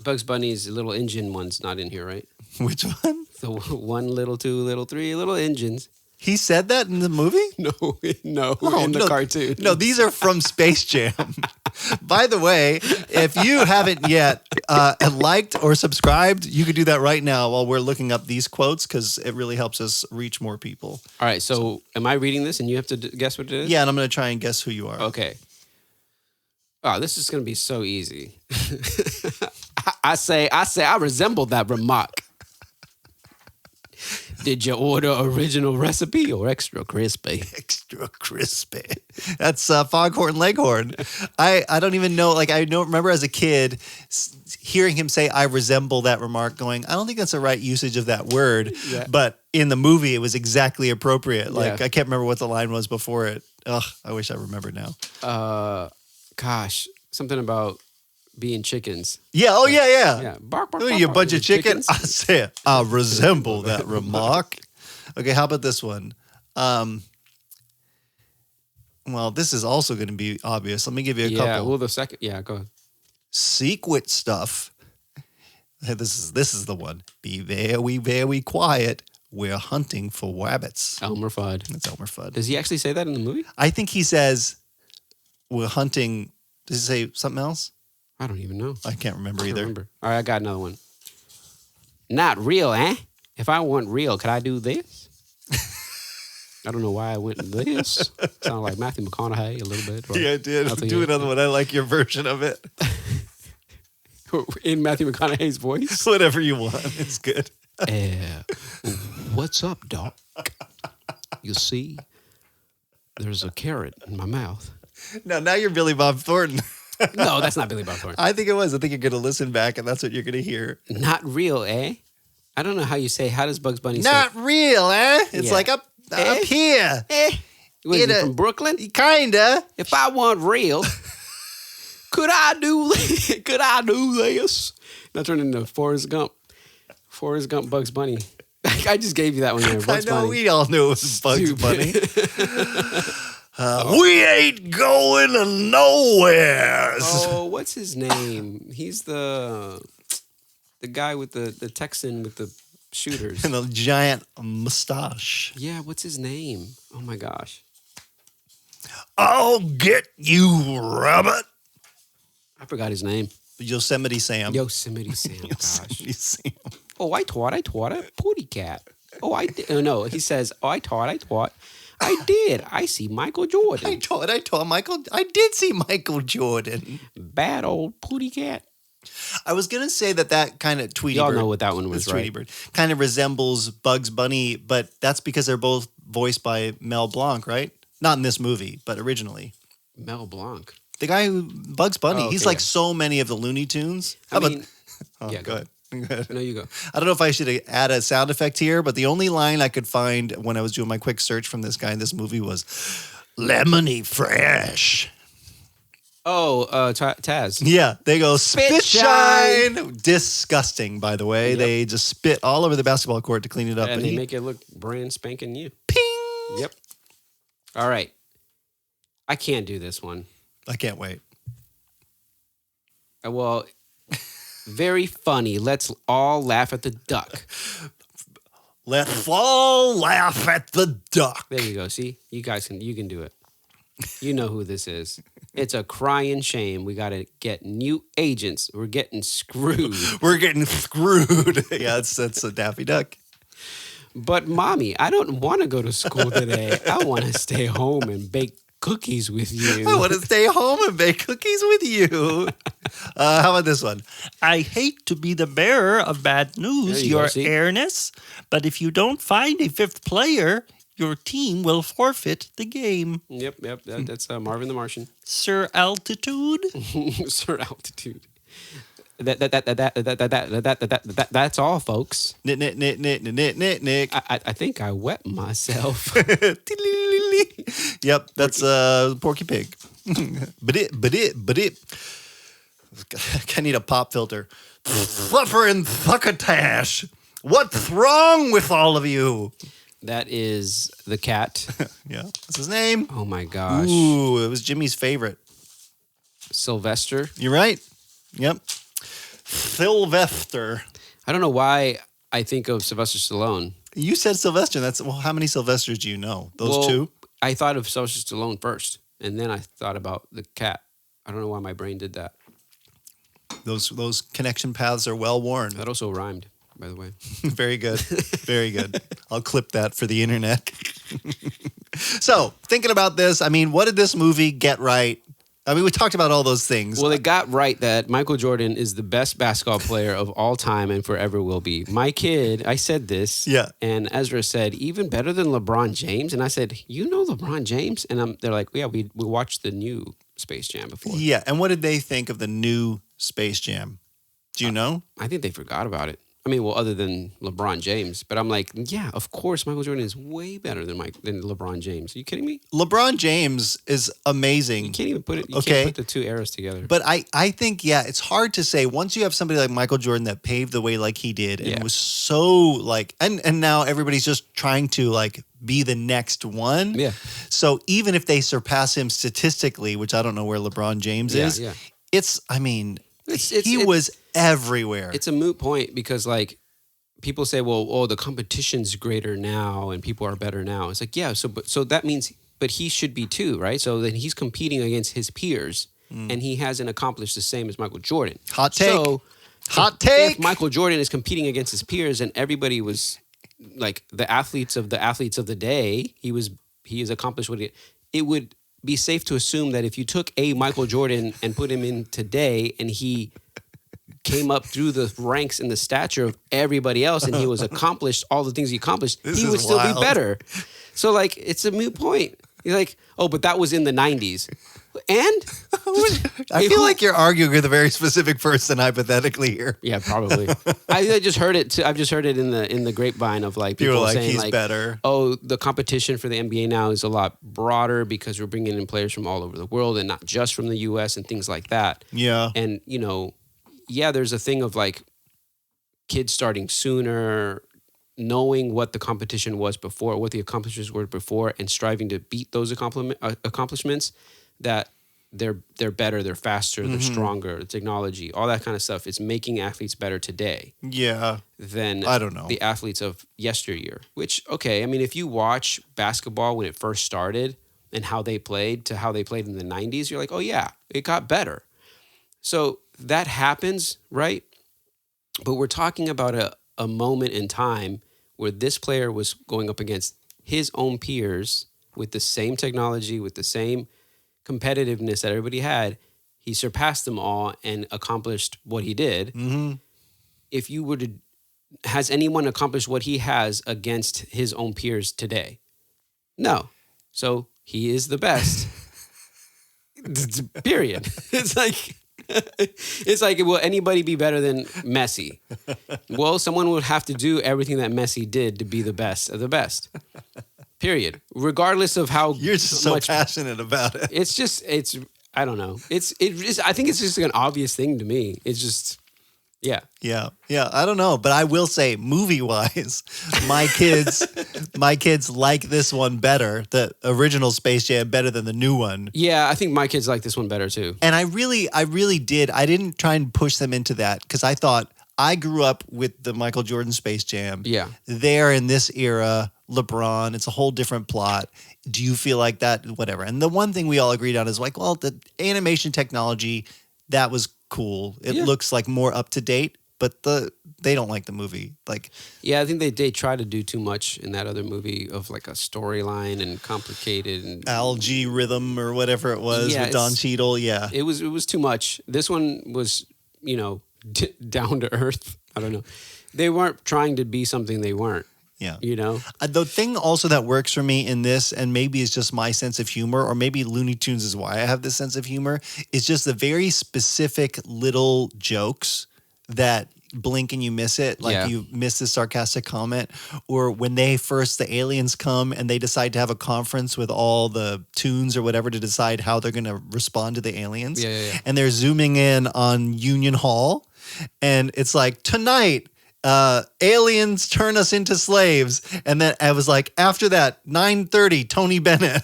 Bugs Bunny's little engine one's not in here, right? Which one? The 1, little 2, little 3, little engines. He said that in the movie? No, in the cartoon. No, these are from Space Jam. By the way, if you haven't yet liked or subscribed, you could do that right now while we're looking up these quotes because it really helps us reach more people. All right, so am I reading this and you have to guess what it is? Yeah, and I'm going to try and guess who you are. Okay. Oh, this is going to be so easy. I say, I resemble that remark. Did you order original recipe or extra crispy? Extra crispy. That's Foghorn Leghorn. I don't even know. Like, I don't remember as a kid hearing him say, I resemble that remark, going, I don't think that's the right usage of that word. Yeah. But in the movie, it was exactly appropriate. Like, I can't remember what the line was before it. Ugh, I wish I remembered now. Gosh, something about being chickens. Yeah. Oh, yeah. Yeah. Bark, bark, Who are bark, you, bark. bunch of chickens? I said, I resemble that remark. Okay, how about this one? Well, this is also going to be obvious. Let me give you a couple. Yeah, well, the second. Yeah, go ahead. Secret stuff. This is the one. Be very, very quiet. We're hunting for rabbits. Elmer Fudd. That's Elmer Fudd. Does he actually say that in the movie? I think he says, we're hunting. Does he say something else? I don't even know. I can't remember either. All right, I got another one. Not real, eh? If I want real, could I do this? I don't know why I went this. Sounded like Matthew McConaughey a little bit. Yeah, it did. Do another one. I like your version of it. In Matthew McConaughey's voice? Whatever you want. It's good. What's up, Doc? You see, there's a carrot in my mouth. No, now you're Billy Bob Thornton. No, that's not Billy Bob Thornton. I think it was. I think you're going to listen back, and that's what you're going to hear. Not real, eh? I don't know how you say. How does Bugs Bunny say? Not real, eh? It's like up here. Was he from Brooklyn? Kinda. If I want real, could I do this? Now turn into Forrest Gump. Forrest Gump, Bugs Bunny. I just gave you that one there. Bugs I know. Bunny. We all knew it was Bugs Bunny. We ain't going nowhere. Oh, what's his name? He's the guy with the Texan with the shooters. And a giant mustache. Yeah, what's his name? Oh my gosh. I'll get you, rabbit. I forgot his name. Yosemite Sam. Yosemite Sam, gosh. Yosemite Sam. Oh, I taught a pooty cat. Oh, I did. Oh, no, he says, oh, I taught. I did. I see Michael Jordan. I taught Michael. I did see Michael Jordan. Bad old pooty cat. I was going to say that kind of Tweety Y'all Bird. know what that one was, right? Tweety Bird kind of resembles Bugs Bunny, but that's because they're both voiced by Mel Blanc, right? Not in this movie, but originally. Mel Blanc. The guy who, Bugs Bunny. Oh, okay, he's like so many of the Looney Tunes. I mean, yeah, go ahead. No, you go. I don't know if I should add a sound effect here, but the only line I could find when I was doing my quick search from this guy in this movie was lemony fresh. Taz. Yeah, they go spit shine. shine. Disgusting, by the way. Yep. They just spit all over the basketball court to clean it up. And they make it look brand spanking new. Ping. Yep. All right. I can't do this one. I can't wait. Well, very funny. Let's all laugh at the duck. Let's all laugh at the duck. There you go. See, you can do it. You know who this is. It's a crying shame. We got to get new agents. We're getting screwed. We're getting screwed. Yeah, that's a Daffy Duck. But mommy, I don't want to go to school today. I want to stay home and bake cookies with you. I want to stay home and bake cookies with you. How about this one? I hate to be the bearer of bad news, There you go, Your see? Airness, but if you don't find a fifth player, your team will forfeit the game. Yep. That's Marvin the Martian. Sir Altitude? Sir Altitude. That's all, folks. Nick. I think I wet myself. Yep, that's Porky Pig. but it. I need a pop filter. Fluffer and Thuckatash. What's wrong with all of you? That is the cat. Yeah, that's his name. Oh my gosh. Ooh, it was Jimmy's favorite. Sylvester. You're right. Yep. Sylvester. I don't know why I think of Sylvester Stallone. You said Sylvester. How many Sylvesters do you know? Those two? I thought of Sylvester Stallone first, and then I thought about the cat. I don't know why my brain did that. Those connection paths are well worn. That also rhymed, by the way. Very good. Very good. I'll clip that for the internet. So, thinking about this, I mean, what did this movie get right? I mean, we talked about all those things. Well, it got right that Michael Jordan is the best basketball player of all time and forever will be. My kid, I said this. Yeah. And Ezra said, even better than LeBron James. And I said, you know LeBron James? And they're like, yeah, we watched the new Space Jam before. Yeah. And what did they think of the new Space Jam? Do you know? I think they forgot about it. I mean, well, other than LeBron James. But I'm like, yeah, of course, Michael Jordan is way better than LeBron James. Are you kidding me? LeBron James is amazing. You can't even put it. You Okay. can't put the two eras together. But I think, yeah, it's hard to say. Once you have somebody like Michael Jordan that paved the way like he did and Yeah. was so like, and now everybody's just trying to like be the next one. Yeah. So even if they surpass him statistically, which I don't know where LeBron James is, Yeah. it's, I mean, It's- he was everywhere. It's a moot point because, like, people say, well, the competition's greater now and people are better now. It's like, yeah, so that means, but he should be too, right? So then he's competing against his peers and he hasn't accomplished the same as Michael Jordan. Hot take. So Hot take. if Michael Jordan is competing against his peers and everybody was like the athletes of the day, he has accomplished what it would be safe to assume that if you took a Michael Jordan and put him in today and he came up through the ranks in the stature of everybody else and he was accomplished all the things he accomplished, This he is would still wild. be better. So like it's a moot point. You're like, oh, but that was in the 90s. And I feel like you're arguing with a very specific person hypothetically here. yeah, probably. I just heard it. I've just heard it in the grapevine of like people People are like, saying he's like, better. oh, the competition for the NBA now is a lot broader because we're bringing in players from all over the world and not just from the U.S. and things like that. Yeah. And yeah, there's a thing of like kids starting sooner, knowing what the competition was before, what the accomplishments were before, and striving to beat those accomplishments. That they're better, they're faster, they're stronger, the technology, all that kind of stuff. It's making athletes better today Yeah. than I don't know. the athletes of yesteryear. Which, okay, I mean, if you watch basketball when it first started and how they played to how they played in the 90s, you're like, oh yeah, it got better. So that happens, right? But we're talking about a moment in time where this player was going up against his own peers with the same technology, with the same competitiveness that everybody had. He surpassed them all and accomplished what he did. Mm-hmm. If you were to, has anyone accomplished what he has against his own peers today? No. So he is the best. Period. It's like, will anybody be better than Messi? Well, someone would have to do everything that Messi did to be the best of the best. Period. Regardless of how You're just so much passionate about it. it's I don't know. I think it's just an obvious thing to me. It's just, yeah. Yeah. I don't know, but I will say, movie-wise, my kids like this one better. The original Space Jam better than the new one. Yeah, I think my kids like this one better too. And I really did. I didn't try and push them into that because I thought I grew up with the Michael Jordan Space Jam. Yeah. They're in this era, LeBron. It's a whole different plot. Do you feel like that? Whatever. And the one thing we all agreed on is like, well, the animation technology, that was cool. It looks like more up to date, but they don't like the movie. Like, yeah, I think they try to do too much in that other movie of like a storyline and complicated and algae rhythm or whatever it was with Don Cheadle. Yeah, it was too much. This one was, down to earth. I don't know. They weren't trying to be something they weren't. Yeah. The thing also that works for me in this, and maybe it's just my sense of humor, or maybe Looney Tunes is why I have this sense of humor, is just the very specific little jokes that blink and you miss it. Like you miss the sarcastic comment, or when the aliens come and they decide to have a conference with all the tunes or whatever to decide how they're going to respond to the aliens. Yeah. And they're zooming in on Union Hall. And it's like, tonight, aliens turn us into slaves. And then I was like, after that, 9:30, Tony Bennett.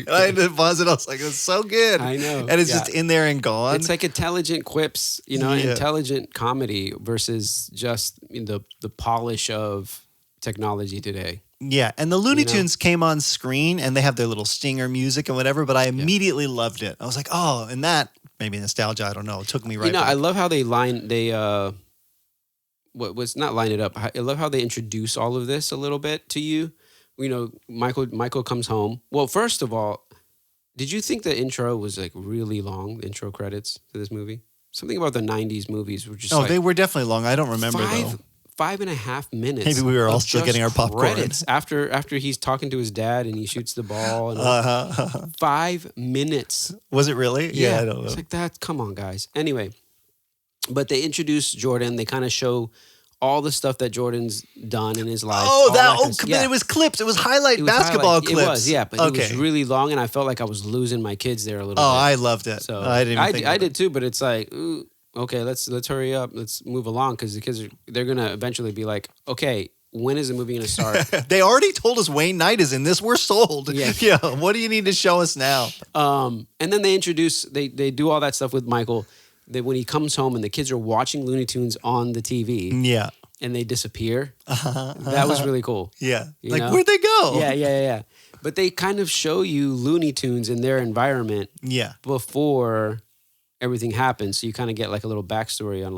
I had to pause it. I was like, it's so good. I know. And it's just in there and gone. It's like intelligent quips, intelligent comedy versus just the polish of technology today. Yeah, and the Looney Tunes came on screen and they have their little stinger music and whatever, but I immediately loved it. I was like, oh, and that, maybe nostalgia, I don't know. It took me right back. I love how they not line it up. I love how they introduce all of this a little bit to you. Michael comes home. Well, first of all, did you think the intro was like really long, the intro credits to this movie? Something about the 90s movies were just they were definitely long. I don't remember though. 5.5 minutes. Maybe we were all still getting our popcorn. Credits after he's talking to his dad and he shoots the ball. And 5 minutes. Was it really? Yeah, I don't know. It's like that. Come on, guys. Anyway, but they introduce Jordan. They kind of show all the stuff that Jordan's done in his life. But it was clips. It was basketball clips. It was, yeah, but it was really long, and I felt like I was losing my kids there a little bit. I loved it. So I didn't. I did too, but it's like, ooh, okay, let's hurry up. Let's move along because the kids they're gonna eventually be like, okay, when is the movie gonna start? They already told us Wayne Knight is in this. We're sold. Yeah. What do you need to show us now? And then they do all that stuff with Michael. When he comes home and the kids are watching Looney Tunes on the TV. Yeah. And they disappear. That was really cool. Yeah. Where'd they go? Yeah. But they kind of show you Looney Tunes in their environment. Yeah. Before everything happens. So you kind of get like a little backstory on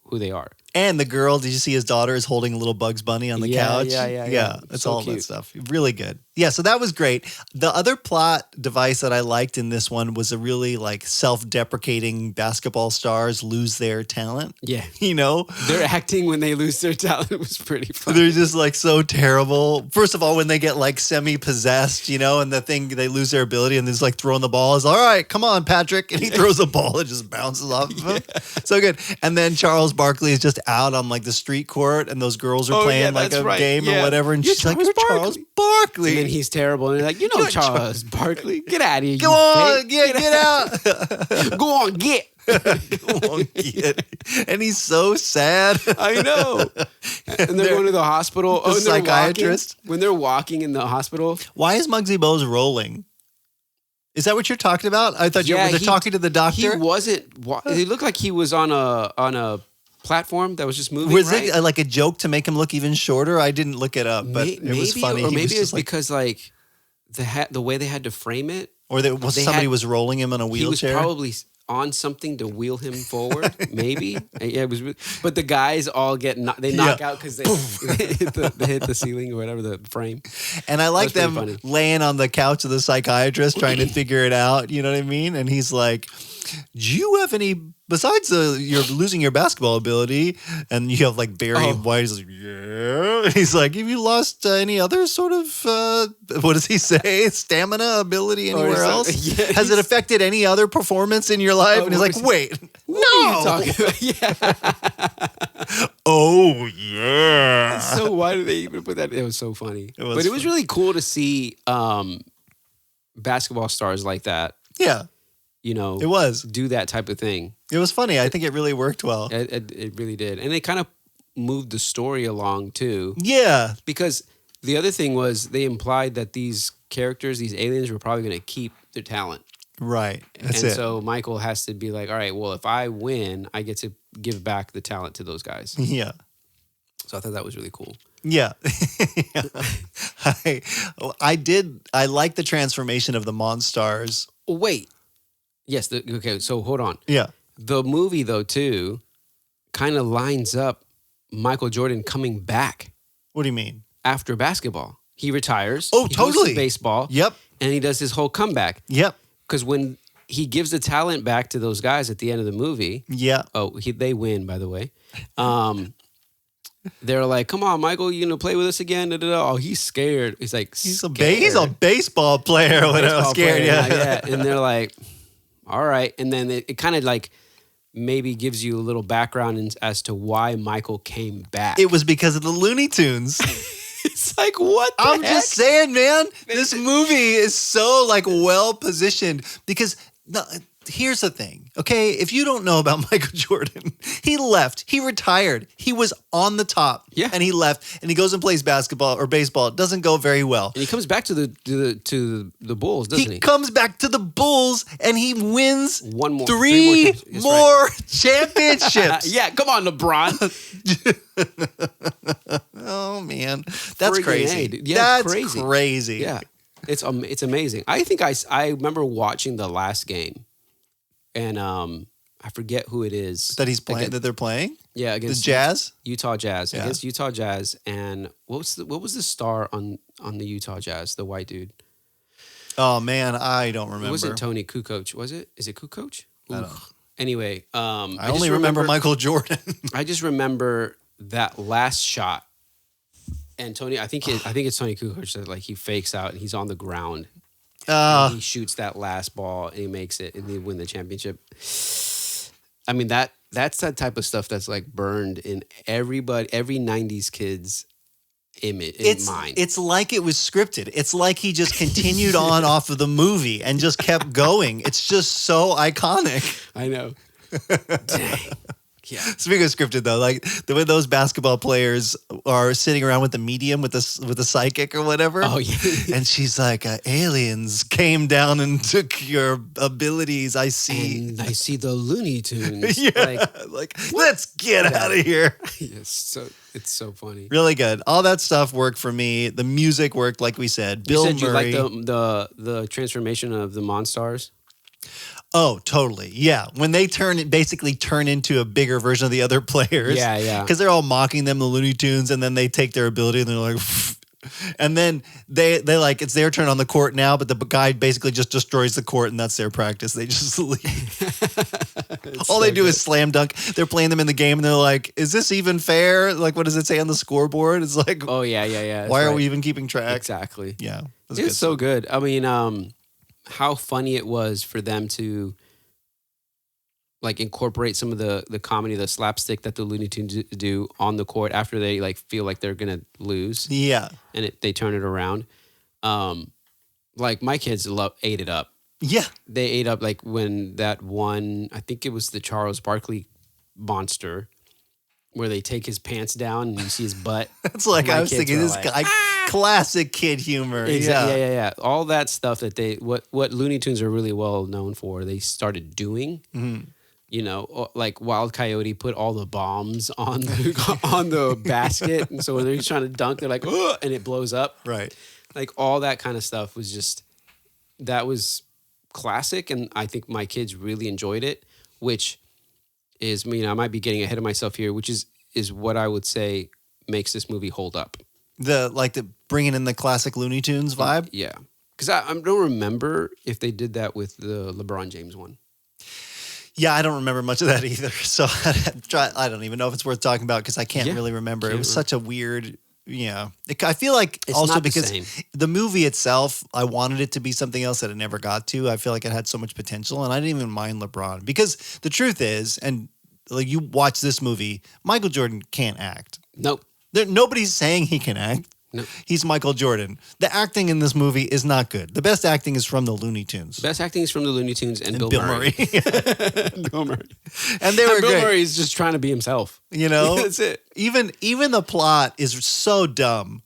who they are. And the girl, did you see his daughter is holding a little Bugs Bunny on the couch? Yeah. It's so all cute. that stuff. Really good. Yeah, so that was great. The other plot device that I liked in this one was a really self-deprecating basketball stars lose their talent. Yeah. Their acting when they lose their talent was pretty funny. They're just so terrible. First of all, when they get semi-possessed, and the thing, they lose their ability and they're throwing the ball. Is all right, come on, Patrick. And he throws a ball that just bounces off of him. So good. And then Charles Barkley is just out on the street court and those girls are playing a game or whatever. And she's like, you're Charles Barkley. And then he's terrible. And they're like, Charles Barkley, get out of here. Go on, get out. Go on, get. Go on, get. And he's so sad. I know. And they're going to the hospital. The psychiatrist. When they're walking in the hospital. Why is Muggsy Bogues rolling? Is that what you're talking about? I thought they're talking to the doctor. He wasn't. He looked like he was on a platform that was just moving. Was it like a joke to make him look even shorter? I didn't look it up, but it was funny. Or maybe it's because the way they had to frame it, or somebody was rolling him in a wheelchair. He was probably on something to wheel him forward. Maybe it was. But the guys all knock out because they hit the ceiling or whatever, the frame. And I like them laying on the couch of the psychiatrist trying to figure it out. You know what I mean? And he's like, do you have any, besides you're losing your basketball ability, and you have Barry White, he's like, yeah. And he's like, have you lost any other sort of, what does he say, stamina ability anywhere else? Has it affected any other performance in your life? And he's like, wait, what are you talking about? Yeah. Oh, yeah. So why did they even put that? It was so funny. It was really cool to see basketball stars like that, Yeah, you know, it was. do that type of thing. It was funny. I think it really worked well. It really did. And they kind of moved the story along too. Yeah. Because the other thing was they implied that these characters, these aliens, were probably going to keep their talent. Right. That's and it. so Michael has to be like, all right, well, if I win, I get to give back the talent to those guys. Yeah. So I thought that was really cool. Yeah. I like the transformation of the Monstars. Oh, wait. Yes. Okay. So hold on. Yeah. The movie, though, too, kind of lines up Michael Jordan coming back What do you mean? after basketball. He retires. Oh, he goes totally. to baseball. Yep. And he does his whole comeback. Yep. Because when he gives the talent back to those guys at the end of the movie, Yeah. they win, by the way. They're like, "Come on, Michael, you gonna play with us again?" Da, da, da. Oh, he's scared. He's like, He's a scared. baseball player. When I was Baseball scared. player, Yeah. And they're like, "All right." And then it kind of like maybe gives you a little background as to why Michael came back. It was because of the Looney Tunes. It's like, what the I'm heck? just saying, man. This movie is so like well positioned because here's the thing, okay? If you don't know about Michael Jordan, he left. He retired. He was on the top. Yeah. And he left and he goes and plays basketball or baseball. It doesn't go very well. And he comes back to the Bulls, doesn't he? He comes back to the Bulls and he wins three more championships. Yeah, come on, LeBron. Oh man, that's Friggin' crazy. A, dude. Yeah, that's it's crazy. Yeah, it's amazing. I think I remember watching the last game, and I forget who it is That he's playing. That they're playing. Yeah, The against Jazz. Utah Jazz Yeah. against Utah Jazz, and what was the star on the Utah Jazz? The white dude. Oh man, I don't remember. It wasn't Tony Kukoc, was it? Is it Kukoc? I don't know. Anyway, I only remember Michael Jordan. I just remember that last shot, and Tony. I think it's Tony Kukoc that like he fakes out and he's on the ground. And he shoots that last ball and he makes it and they win the championship. I mean that's that type of stuff that's like burned in every 90s kid's mind. It's like it was scripted. It's like he just continued on off of the movie and just kept going. It's just so iconic. I know. Dang. Yeah. Speaking of scripted though, like the way those basketball players are sitting around with the medium with the psychic or whatever. Oh yeah. And she's like, aliens came down and took your abilities. I see. And I see the Looney Tunes. Yeah. Like let's get out of here. Yes. It's so funny. Really good. All that stuff worked for me. The music worked, like we said. Bill you said Murray. You like the transformation of the Monstars? Oh, totally. Yeah. When they basically turn into a bigger version of the other players. Yeah, yeah. Because they're all mocking them, the Looney Tunes, and then they take their ability and they're like, and then they like, it's their turn on the court now, but the guy basically just destroys the court and that's their practice. They just leave. All they do is slam dunk. They're playing them in the game and they're like, is this even fair? Like, what does it say on the scoreboard? It's like, oh, yeah. Why are we even keeping track? Exactly. Yeah. It's so good. I mean, how funny it was for them to like incorporate some of the comedy, the slapstick that the Looney Tunes do on the court after they like feel like they're gonna lose. Yeah, and they turn it around. Like my kids ate it up. Yeah, they ate up like when that one. I think it was the Charles Barkley monster, where they take his pants down and you see his butt. It's like I was thinking this guy. Classic kid humor. Exactly. Yeah. All that stuff that what Looney Tunes are really well known for, they started doing. Mm-hmm. You know, like Wild Coyote put all the bombs on the basket, and so when they're trying to dunk, they're like, "Oh!" and it blows up. Right. Like all that kind of stuff was classic, and I think my kids really enjoyed it. Which is, I might be getting ahead of myself here, which is what I would say makes this movie hold up. The bringing in the classic Looney Tunes vibe? Yeah. Because I don't remember if they did that with the LeBron James one. Yeah, I don't remember much of that either. So I don't even know if it's worth talking about because I can't really remember. It was such a weird, I feel like it's also not because the movie itself, I wanted it to be something else that it never got to. I feel like it had so much potential and I didn't even mind LeBron because the truth is, and like you watch this movie, Michael Jordan can't act. Nope. Nobody's saying he can act. No. He's Michael Jordan. The acting in this movie is not good. The best acting is from the Looney Tunes. Best acting is from the Looney Tunes and Bill Murray. Bill Murray. And they were Bill great. Murray's just trying to be himself. You know? That's it. Even the plot is so dumb.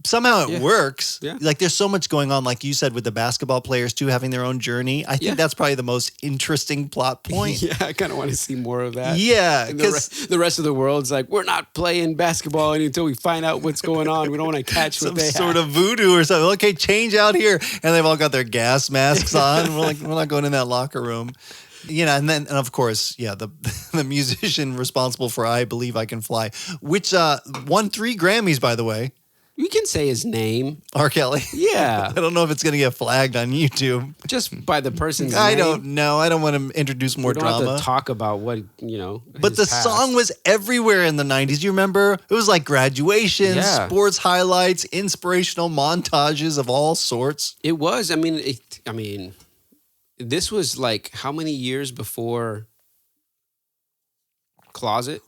Somehow it works. Yeah. Like there's so much going on, like you said, with the basketball players too having their own journey. I think that's probably the most interesting plot point. Yeah, I kind of want to see more of that. Yeah, And because the rest of the world's like, we're not playing basketball until we find out what's going on. We don't want to catch some what they sort have. of voodoo or something. Okay, change out here, and they've all got their gas masks on. We're not going in that locker room. You know, and of course, the musician responsible for "I Believe I Can Fly," which won 3 Grammys, by the way. We can say his name. R. Kelly. Yeah. I don't know if it's going to get flagged on YouTube. Just by the person's name. I don't know. I don't want to introduce more We don't drama. have to talk about what, But the his past. song was everywhere in the 90s. You remember? It was like graduations, Yeah. sports highlights, inspirational montages of all sorts. It was. I mean, this was like how many years before Closet?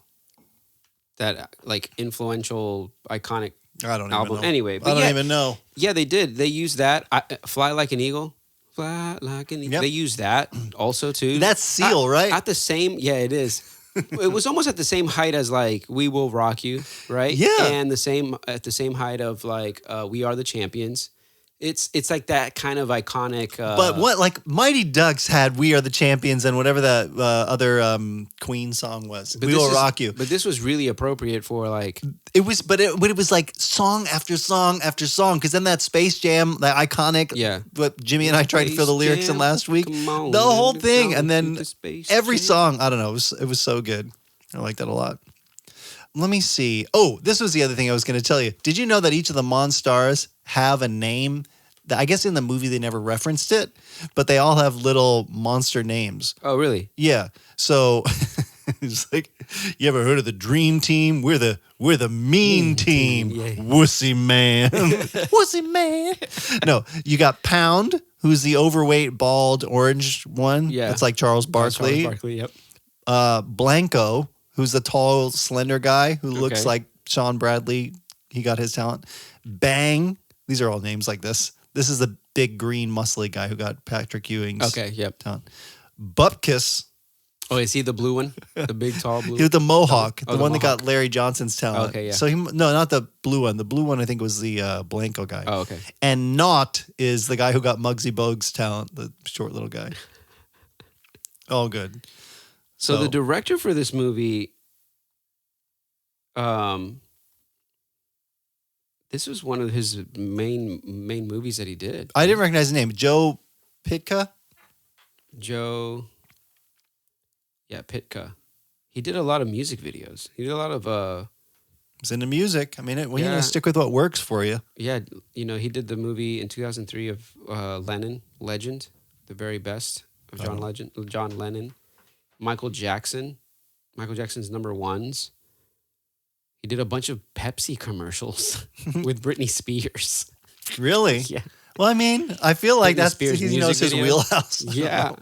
That like influential, iconic I don't album. even know. Anyway, but I don't yeah, even know. Yeah, they did. They used that. Fly Like an Eagle. Fly Like an Eagle. Yep. They used that also too. That's Seal, right? At the same, yeah, it is. It was almost at the same height as like We Will Rock You, right? Yeah. And at the same height of like We Are the Champions. It's like that kind of iconic. But what, like Mighty Ducks had "We Are the Champions" and whatever that other Queen song was. "We Will Rock You." But this was really appropriate for like. It was, but it was like song after song after song. Because then that Space Jam, that iconic, what Jimmy and I tried to fill the lyrics in last week, on, the whole thing, and then the every Jam. song. I don't know. It was so good. I like that a lot. Let me see. Oh, this was the other thing I was going to tell you. Did you know that each of the Monstars have a name? I guess in the movie they never referenced it, but they all have little monster names. Oh, really? Yeah. So it's like, you ever heard of the Dream Team? We're the mean team. Yeah. Wussy man. Wussy man. No, you got Pound, who's the overweight, bald, orange one. Yeah. It's like Charles Barkley. Charles Barkley, yep. Blanco, who's the tall, slender guy who looks Okay. like Sean Bradley. He got his talent. Bang. These are all names like this. This is the big green muscly guy who got Patrick Ewing's Okay, yep. talent. Bupkis, Oh, is he the blue one? The big, tall blue he was the Mohawk, Oh, the the one that Mohawk. got Larry Johnson's talent. Okay, yeah. So no, not the blue one. The blue one I think was the Blanco guy. Oh, okay. And Knott is the guy who got Muggsy Bogues' talent, the short little guy. All good. So the director for this movie, this was one of his main movies that he did. I didn't recognize his name. Joe Pitka? Joe, Pitka. He did a lot of music videos. He did a lot of He's into music. I mean, you Yeah. know, stick with what works for you. he did the movie in 2003 of Lennon, Legend, the very best of John Lennon. Michael Jackson's number ones. He did a bunch of Pepsi commercials with Britney Spears. Really? Yeah. Well, I mean, I feel like Britney that's Spears he music knows his video. wheelhouse. Yeah.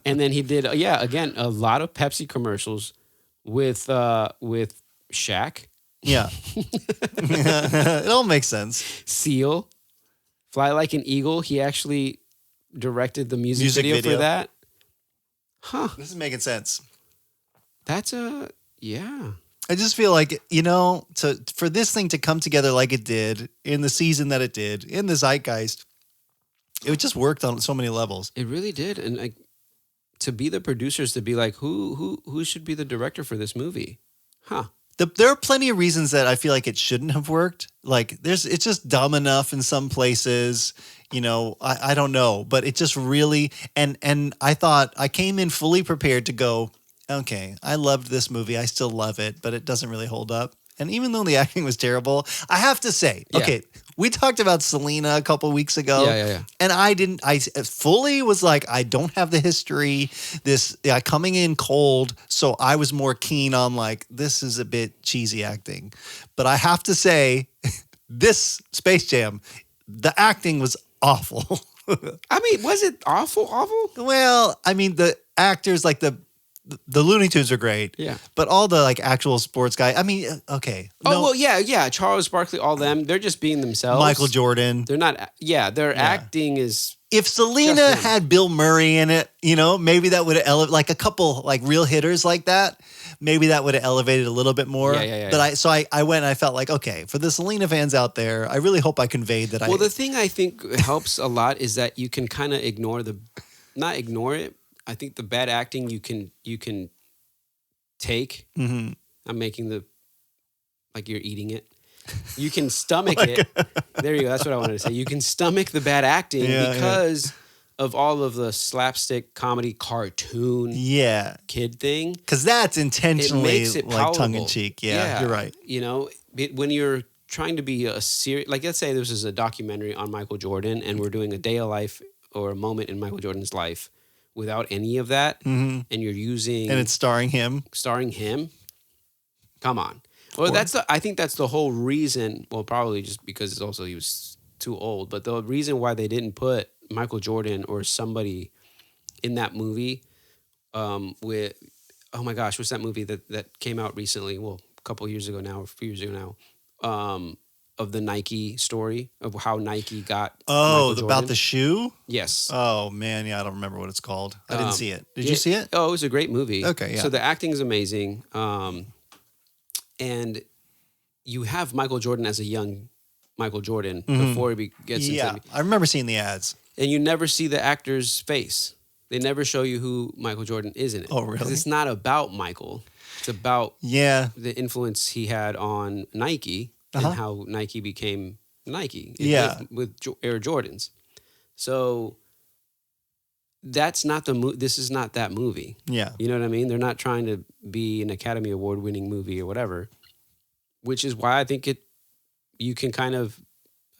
And then he did, again, a lot of Pepsi commercials with Shaq, Yeah. It all makes sense. Seal, Fly Like an Eagle. He actually directed the music video for that. Huh. This is making sense. That's I just feel like, you know, for this thing to come together like it did in the season that it did, in the zeitgeist, it just worked on so many levels. It really did. And like to be the producers, to be like, who should be the director for this movie? Huh. There are plenty of reasons that I feel like it shouldn't have worked. Like it's just dumb enough in some places, you know, I don't know, but it just really, and I thought I came in fully prepared to go, okay, I loved this movie. I still love it, but it doesn't really hold up. And even though the acting was terrible, I have to say, okay, we talked about Selena a couple weeks ago. Yeah. And I fully was like, I don't have the history, coming in cold. So I was more keen on like, this is a bit cheesy acting. But I have to say, this Space Jam, the acting was awful. I mean, was it awful? Well, I mean, the actors, like the the Looney Tunes are great. Yeah. But all the like actual sports guy, I mean, okay. Oh, well, yeah. Charles Barkley, all them, they're just being themselves. Michael Jordan. They're not, their acting is. If Selena had Bill Murray in it, maybe that would have elevated, like a couple like real hitters like that, maybe that would have elevated a little bit more. But I went and I felt like, okay, for the Selena fans out there, I really hope I conveyed that. Well, the thing I think helps a lot is that you can kind of not ignore it. I think the bad acting you can take. Mm-hmm. I'm making like you're eating it. You can stomach it. There you go. That's what I wanted to say. You can stomach the bad acting because of all of the slapstick comedy cartoon kid thing. Because that's intentionally it makes it like tongue in cheek. Yeah, you're right. When you're trying to be a serious, like let's say this is a documentary on Michael Jordan and we're doing a day of life or a moment in Michael Jordan's life without any of that, and you're using and it's starring him. Come on. Well, I think that's the whole reason. Well, probably just because he was too old. But the reason why they didn't put Michael Jordan or somebody in that movie, with oh my gosh, what's that movie that came out recently? Well, a couple years ago now, or a few years ago now, of the Nike story of how Nike got. Oh, about the shoe? Yes. Oh man, yeah, I don't remember what it's called. I didn't see it. Did you see it? Oh, it was a great movie. Okay, yeah. So the acting is amazing. And you have Michael Jordan as a young Michael Jordan before he gets into Yeah, I remember seeing the ads. And you never see the actor's face. They never show you who Michael Jordan is in it. Oh, really? Because it's not about Michael. It's about the influence he had on Nike and how Nike became Nike with Air Jordans. So that's not this is not that movie. Yeah. You know what I mean? They're not trying to be an Academy Award winning movie or whatever, which is why I think you can kind of,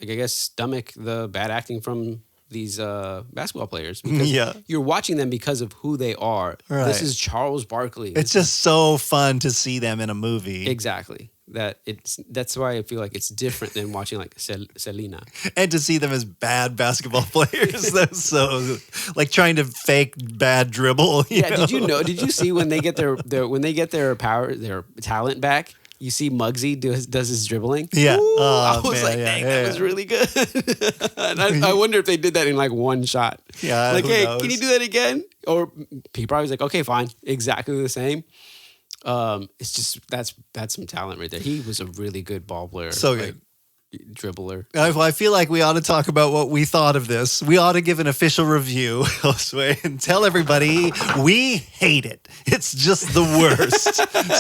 like, I guess, stomach the bad acting from these basketball players because you're watching them because of who they are. Right. This is Charles Barkley. It's just so fun to see them in a movie. Exactly. That's why I feel like it's different than watching like Selena. And to see them as bad basketball players. That's so like trying to fake bad dribble. You know? Did you see when they get their power, their talent back? You see Muggsy does his dribbling. Yeah. I was like, dang, that was really good. And I wonder if they did that in like one shot. Yeah. Like, hey, can you do that again? Or he probably was like, okay, fine. Exactly the same. It's just that's some talent right there. He was a really good ball player. So good. Dribbler. I feel like we ought to talk about what we thought of this. We ought to give an official review, Josue, and tell everybody we hate it. It's just the worst.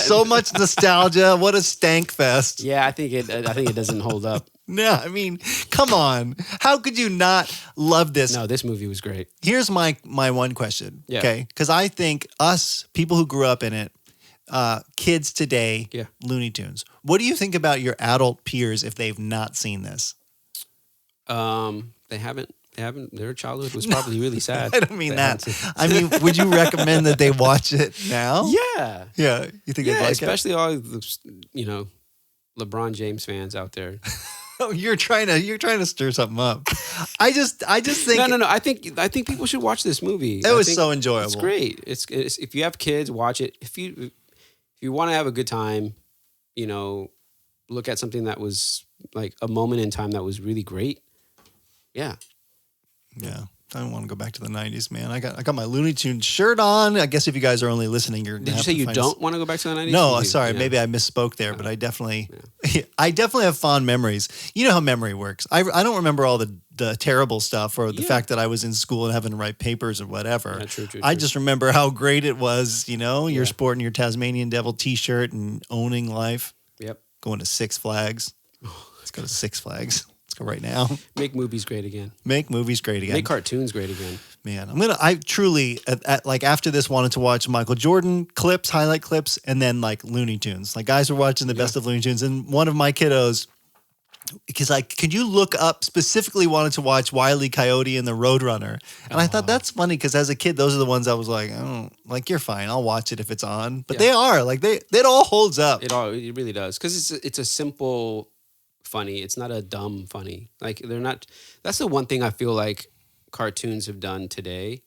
So much nostalgia. What a stank fest. Yeah, I think it doesn't hold up. No, I mean, come on. How could you not love this? No, this movie was great. Here's my one question. Yeah. Okay, because I think us people who grew up in it, kids today, Looney Tunes. What do you think about your adult peers if they've not seen this? They haven't. Their childhood was probably really sad. I don't mean that. I mean, would you recommend that they watch it now? Yeah. Yeah. You think they'd like especially all the, LeBron James fans out there. Oh, you're trying to stir something up. I just think No. I think people should watch this movie. It was so enjoyable. It's great. It's if you have kids, watch it. If you want to have a good time, look at something that was like a moment in time that was really great. Yeah. Yeah. I don't want to go back to the 90s, man. I got my Looney Tunes shirt on. I guess if you guys are only listening, Did you say you don't want to go back to the 90s? No, sorry. Maybe I misspoke there, but I definitely have fond memories. You know how memory works. I don't remember all the terrible stuff or the fact that I was in school and having to write papers or whatever. Yeah, true. I just remember how great it was, you're sporting your Tasmanian Devil t-shirt and owning life. Yep. Going to Six Flags. Let's go to Six Flags. Let's go right now. Make movies great again. Make movies great again. Make cartoons great again. Man, I truly, like after this, wanted to watch Michael Jordan clips, highlight clips, and then like Looney Tunes. Like guys were watching the best of Looney Tunes, and one of my kiddos, because could you look up, specifically wanted to watch Wile E. Coyote and the Roadrunner. And I thought that's funny because as a kid, those are the ones I was like, oh, like you're fine. I'll watch it if it's on. But they are like, it all holds up. It really does. Because it's a simple funny. It's not a dumb funny. Like they're not, that's the one thing I feel like cartoons have done today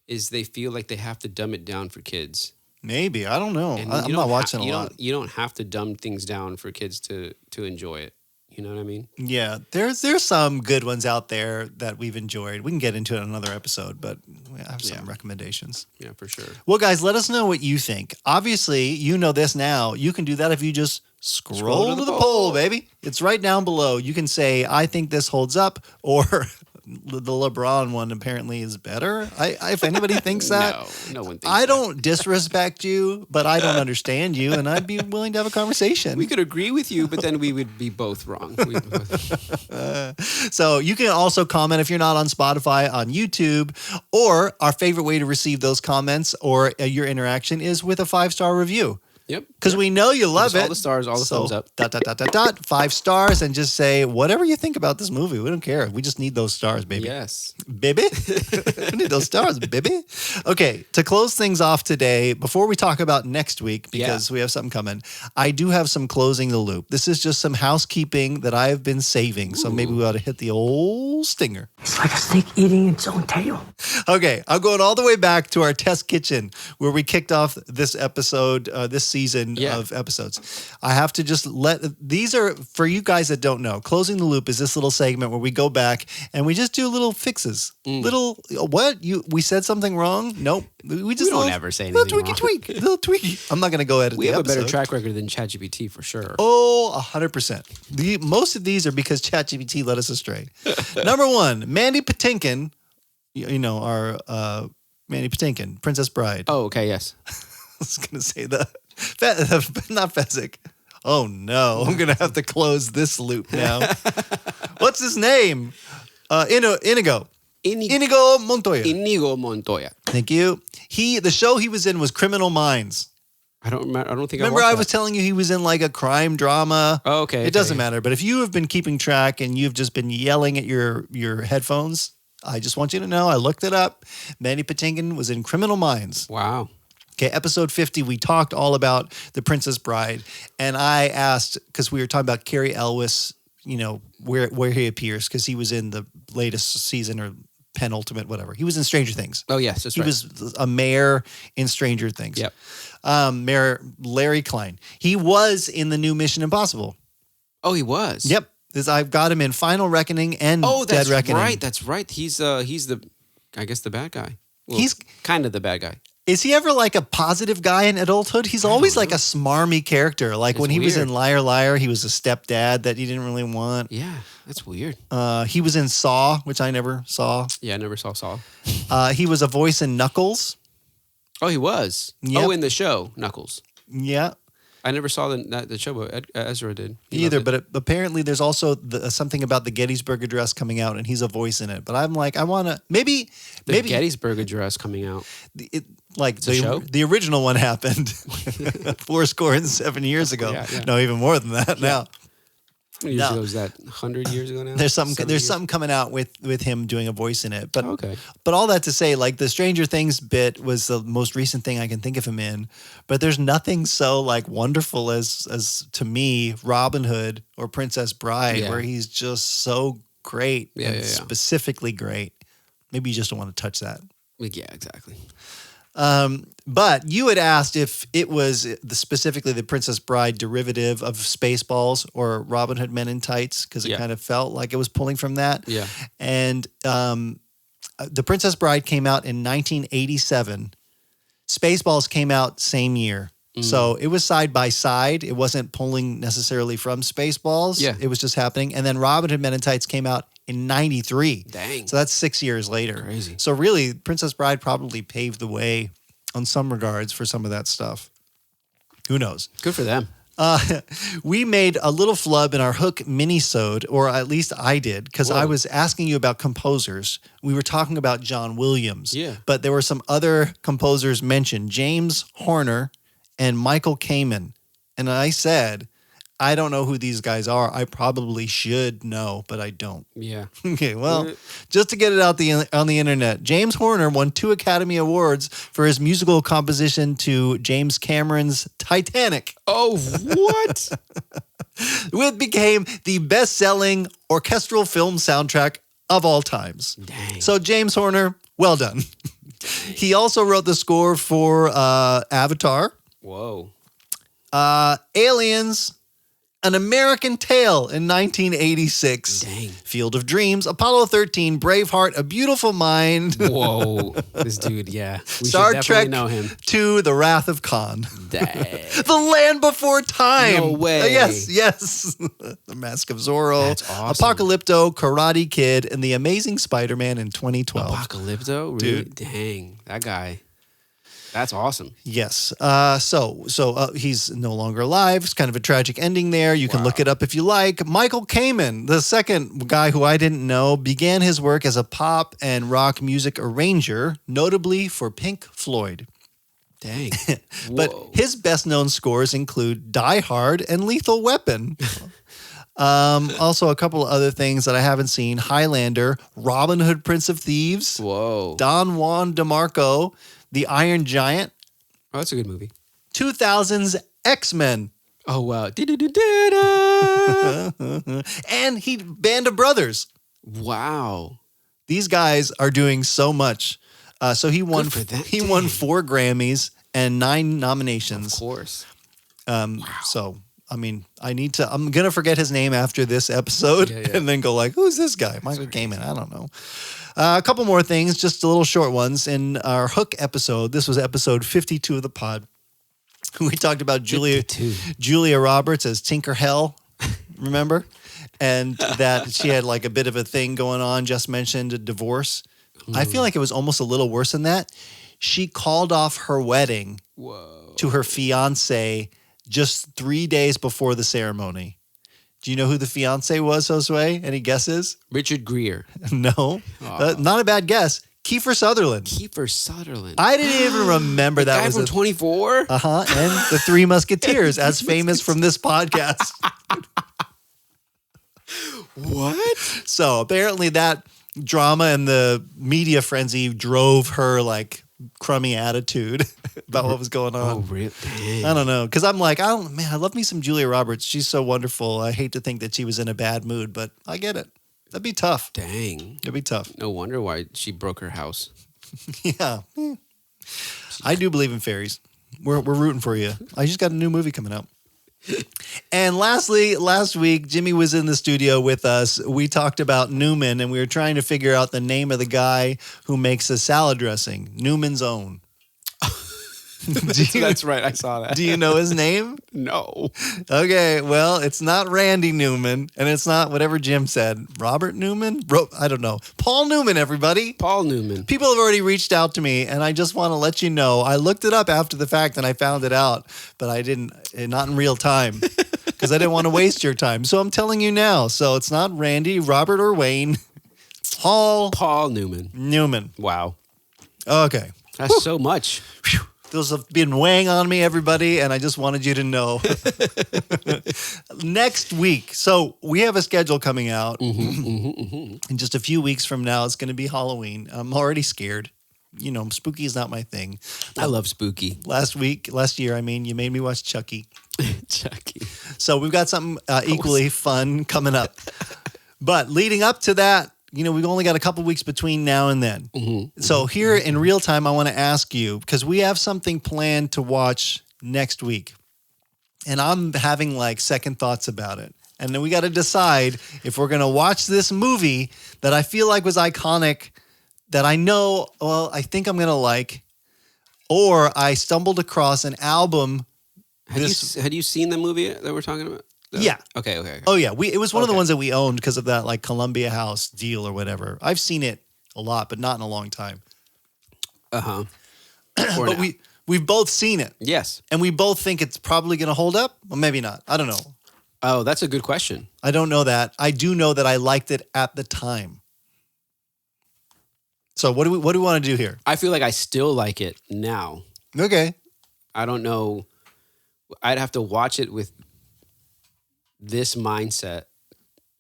is they feel like they have to dumb it down for kids. Maybe. I don't know. And I'm not watching a lot. You don't have to dumb things down for kids to enjoy it. You know what I mean? Yeah, there's some good ones out there that we've enjoyed. We can get into it in another episode, but we have some recommendations. Yeah, for sure. Well, guys, let us know what you think. Obviously, you know this now. You can do that if you just scroll to the poll, baby. It's right down below. You can say, I think this holds up, or the LeBron one apparently is better. If anybody thinks that, no one thinks I don't disrespect you, but I don't understand you, and I'd be willing to have a conversation. We could agree with you, but then we would be both wrong. So you can also comment if you're not on Spotify, on YouTube, or our favorite way to receive those comments or your interaction is with a 5-star review. Yep. Because we know you love it. All the stars, all the thumbs up. ... 5 stars, and just say whatever you think about this movie. We don't care. We just need those stars, baby. Yes. Baby? We need those stars, baby. Okay, to close things off today, before we talk about next week, because we have something coming, I do have some closing the loop. This is just some housekeeping that I have been saving, so maybe we ought to hit the old stinger. It's like a snake eating its own tail. Okay, I'm going all the way back to our test kitchen where we kicked off this episode, this season of episodes. I have to just these are, for you guys that don't know, Closing the Loop is this little segment where we go back and we just do little fixes. We said something wrong? Nope. We don't ever say anything wrong. Little tweaky. I'm not going to go edit We the have episode. a better track record than ChatGPT for sure. Oh, 100%. Most of these are because ChatGPT led us astray. Number 1, Mandy Patinkin, our Mandy Patinkin, Princess Bride. Oh, okay, yes. I was going to say not Fezzik. Oh, no. I'm going to have to close this loop now. What's his name? Inigo. Inigo Montoya. Inigo Montoya. Thank you. The show he was in was Criminal Minds. I don't think Remember I was telling you he was in like a crime drama? Oh, okay. It doesn't matter. But if you have been keeping track and you've just been yelling at your headphones, I just want you to know I looked it up. Mandy Patinkin was in Criminal Minds. Wow. Okay, episode 50, we talked all about The Princess Bride, and I asked, because we were talking about Cary Elwes, where he appears, because he was in the latest season or penultimate, whatever. He was in Stranger Things. Oh, yes, that's right. He was a mayor in Stranger Things. Yep. Mayor Larry Klein. He was in the new Mission Impossible. Oh, he was? Yep. I've got him in Final Reckoning and Dead Reckoning. That's right. He's the, I guess, the bad guy. Well, he's kind of the bad guy. Is he ever like a positive guy in adulthood? He's always like a smarmy character. Like when he was in Liar Liar, he was a stepdad that he didn't really want. Yeah, that's weird. He was in Saw, which I never saw. Yeah, I never saw Saw. He was a voice in Knuckles. Oh, he was? Yep. Oh, in the show, Knuckles. Yeah. I never saw the show, but Ezra did. But apparently there's also something about the Gettysburg Address coming out, and he's a voice in it. But I'm like, I want to maybe Gettysburg Address coming out. The original one happened 407 years ago. Yeah. No, even more than that now. How many years ago was that? 100 years ago now? There's something coming out with him doing a voice in it. But okay. But all that to say, like the Stranger Things bit was the most recent thing I can think of him in. But there's nothing so like wonderful as to me Robin Hood or Princess Bride, where he's just so great and specifically great. Maybe you just don't want to touch that. Yeah, exactly. But you had asked if it was specifically the Princess Bride derivative of Spaceballs or Robin Hood Men in Tights, because it kind of felt like it was pulling from that. Yeah. And the Princess Bride came out in 1987. Spaceballs came out same year. So it was side by side. It wasn't pulling necessarily from Spaceballs. Yeah. It was just happening. And then Robin Hood Men in Tights came out in 93. Dang. So that's 6 years later. Crazy. So really, Princess Bride probably paved the way on some regards for some of that stuff. Who knows? Good for them. We made a little flub in our Hook mini-sode, or at least I did, because I was asking you about composers. We were talking about John Williams. Yeah. But there were some other composers mentioned, James Horner and Michael Kamen. And I said, I don't know who these guys are. I probably should know, but I don't. Yeah. Okay, well, just to get it out on the internet, James Horner won 2 Academy Awards for his musical composition to James Cameron's Titanic. Oh, what? It became the best-selling orchestral film soundtrack of all times. Dang. So James Horner, well done. He also wrote the score for Avatar, Whoa. Aliens, An American Tale in 1986. Dang. Field of Dreams, Apollo 13, Braveheart, A Beautiful Mind. Whoa. This dude, yeah. We Star should definitely Trek know him. 2, The Wrath of Khan. Dang. The Land Before Time. No way. Yes. The Mask of Zorro. That's awesome. Apocalypto, Karate Kid, and The Amazing Spider-Man in 2012. Apocalypto? Really? Dude. Dang. That guy. That's awesome. Yes. So he's no longer alive. It's kind of a tragic ending there. You can look it up if you like. Michael Kamen, the second guy who I didn't know, began his work as a pop and rock music arranger, notably for Pink Floyd. Dang. But his best known scores include Die Hard and Lethal Weapon. Also a couple of other things that I haven't seen. Highlander, Robin Hood, Prince of Thieves, Whoa. Don Juan DeMarco, The Iron Giant, Oh, that's a good movie. 2000's X-Men, Oh, wow. and Band of Brothers. Wow. These guys are doing so much. So he won. Good for them. He won 4 Grammys and 9 nominations. Of course. So I mean, I'm gonna forget his name after this episode, and then go like, who's this guy? Michael Kamen. I don't know. A couple more things, just a little short ones. In our Hook episode, this was episode 52 of the pod. We talked about Julia Roberts as Tinker Hell, remember? And that she had like a bit of a thing going on, just mentioned a divorce. I feel like it was almost a little worse than that. She called off her wedding to her fiance just 3 days before the ceremony. Do you know who the fiance was, Josue? Any guesses? Richard Gere. No. Not a bad guess. Kiefer Sutherland. Kiefer Sutherland. I didn't even remember that guy was from 24? And the Three Musketeers, as famous from this podcast. What? So apparently that drama and the media frenzy drove her like crummy attitude about what was going on. Oh, really? Dang. I don't know. Because I'm like, I love me some Julia Roberts. She's so wonderful. I hate to think that she was in a bad mood, but I get it. That'd be tough. Dang. It'd be tough. No wonder why she broke her house. Yeah. I do believe in fairies. We're rooting for you. I just got a new movie coming out. And lastly, last week, Jimmy was in the studio with us. We talked about Newman, and we were trying to figure out the name of the guy who makes a salad dressing. Newman's Own. That's right. I saw that. Do you know his name? No. Okay, well, it's not Randy Newman, and it's not whatever Jim said. Robert Newman? I don't know. Paul Newman, everybody. Paul Newman. People have already reached out to me, and I just want to let you know. I looked it up after the fact, and I found it out, but I didn't, not in real time, because I didn't want to waste your time. So I'm telling you now. So it's not Randy, Robert, or Wayne. Paul Newman. Newman. Wow. Okay. That's so much. Whew. Those have been weighing on me, everybody, and I just wanted you to know. Next week, so we have a schedule coming out. In just a few weeks from now, it's going to be Halloween. I'm already scared. You know, spooky is not my thing. I love spooky. Last year, you made me watch Chucky. Chucky. So we've got something equally fun coming up. But leading up to that, you know, we've only got a couple weeks between now and then. So here in real time, I want to ask you, because we have something planned to watch next week. And I'm having like second thoughts about it. And then we got to decide if we're going to watch this movie that I feel like was iconic, that I know, well, I think I'm going to like, or I stumbled across an album. Had you seen the movie that we're talking about? Yeah. Okay. Oh, yeah. It was one of the ones that we owned because of that like Columbia House deal or whatever. I've seen it a lot, but not in a long time. Uh-huh. But we've both seen it. Yes. And we both think it's probably going to hold up. Well, maybe not. I don't know. Oh, that's a good question. I don't know that. I do know that I liked it at the time. So what do we want to do here? I feel like I still like it now. Okay. I don't know. I'd have to watch it with this mindset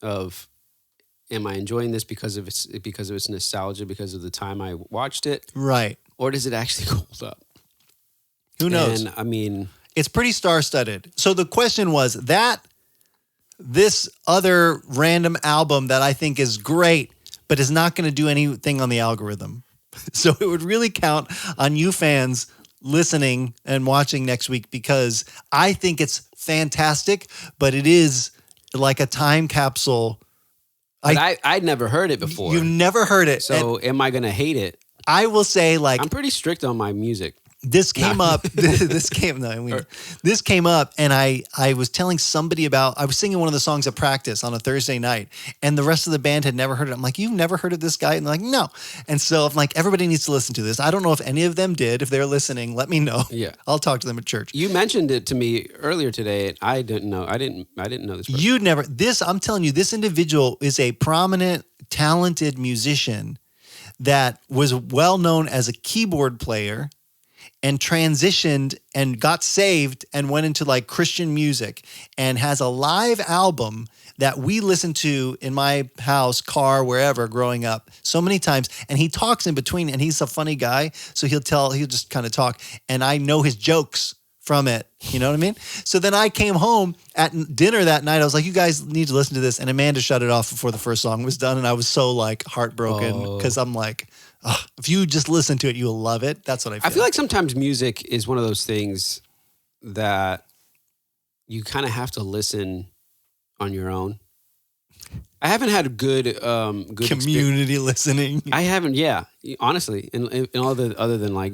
of, am I enjoying this because of its nostalgia, because of the time I watched it? Right. Or does it actually hold up? Who knows? And I mean, it's pretty star-studded. So the question was this other random album that I think is great, but is not going to do anything on the algorithm. So it would really count on you fans listening and watching next week because I think it's fantastic, but it is like a time capsule. But I'd never heard it before. You've never heard it. So am I going to hate it? I will say I'm pretty strict on my music. This came up. This came up, and I was telling somebody about. I was singing one of the songs at practice on a Thursday night, and the rest of the band had never heard it. I'm like, "You've never heard of this guy?" And they're like, "No." And so I'm like, "Everybody needs to listen to this." I don't know if any of them did. If they're listening, let me know. Yeah, I'll talk to them at church. You mentioned it to me earlier today, and I didn't know. I didn't know this person. You'd never. I'm telling you, this individual is a prominent, talented musician that was well known as a keyboard player. And transitioned and got saved and went into like Christian music and has a live album that we listened to in my house, car, wherever growing up so many times. And he talks in between and he's a funny guy. So he'll just kind of talk and I know his jokes from it. You know what I mean? So then I came home at dinner that night. I was like, you guys need to listen to this. And Amanda shut it off before the first song was done. And I was so like heartbroken because I'm like, oh, if you just listen to it, you'll love it. That's what I feel. I feel like sometimes music is one of those things that you kind of have to listen on your own. I haven't had good community listening. I haven't, yeah, honestly, and all the other than like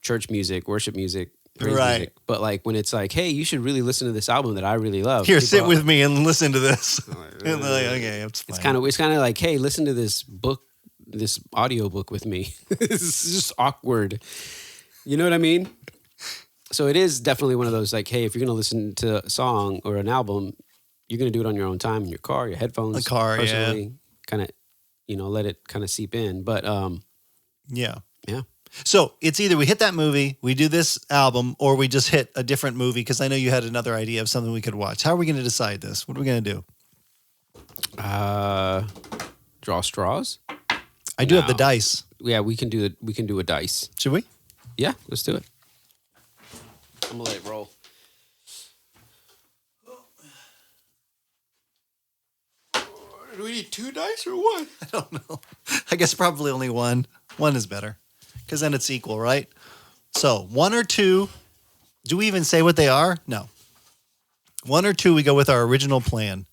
church music, worship music, praise music. But like when it's like, hey, you should really listen to this album that I really love. Here, sit with me and listen to this. And they're like, okay, it's fine. It's kind of like, hey, listen to this book. This audiobook with me. It's just awkward. You know what I mean? So it is definitely one of those like, hey, if you're going to listen to a song or an album, you're going to do it on your own time in your car, your headphones. A car, personally, yeah. Kind of, let it kind of seep in. But yeah. Yeah. So it's either we hit that movie, we do this album, or we just hit a different movie because I know you had another idea of something we could watch. How are we going to decide this? What are we going to do? Draw straws? I do have the dice. Yeah, we can do it. We can do a dice. Should we? Yeah, let's do it. I'm gonna let it roll. Do we need 2 dice or one? I don't know. I guess probably only one. One is better because then it's equal, right? So 1 or 2. Do we even say what they are? No. 1 or 2, we go with our original plan,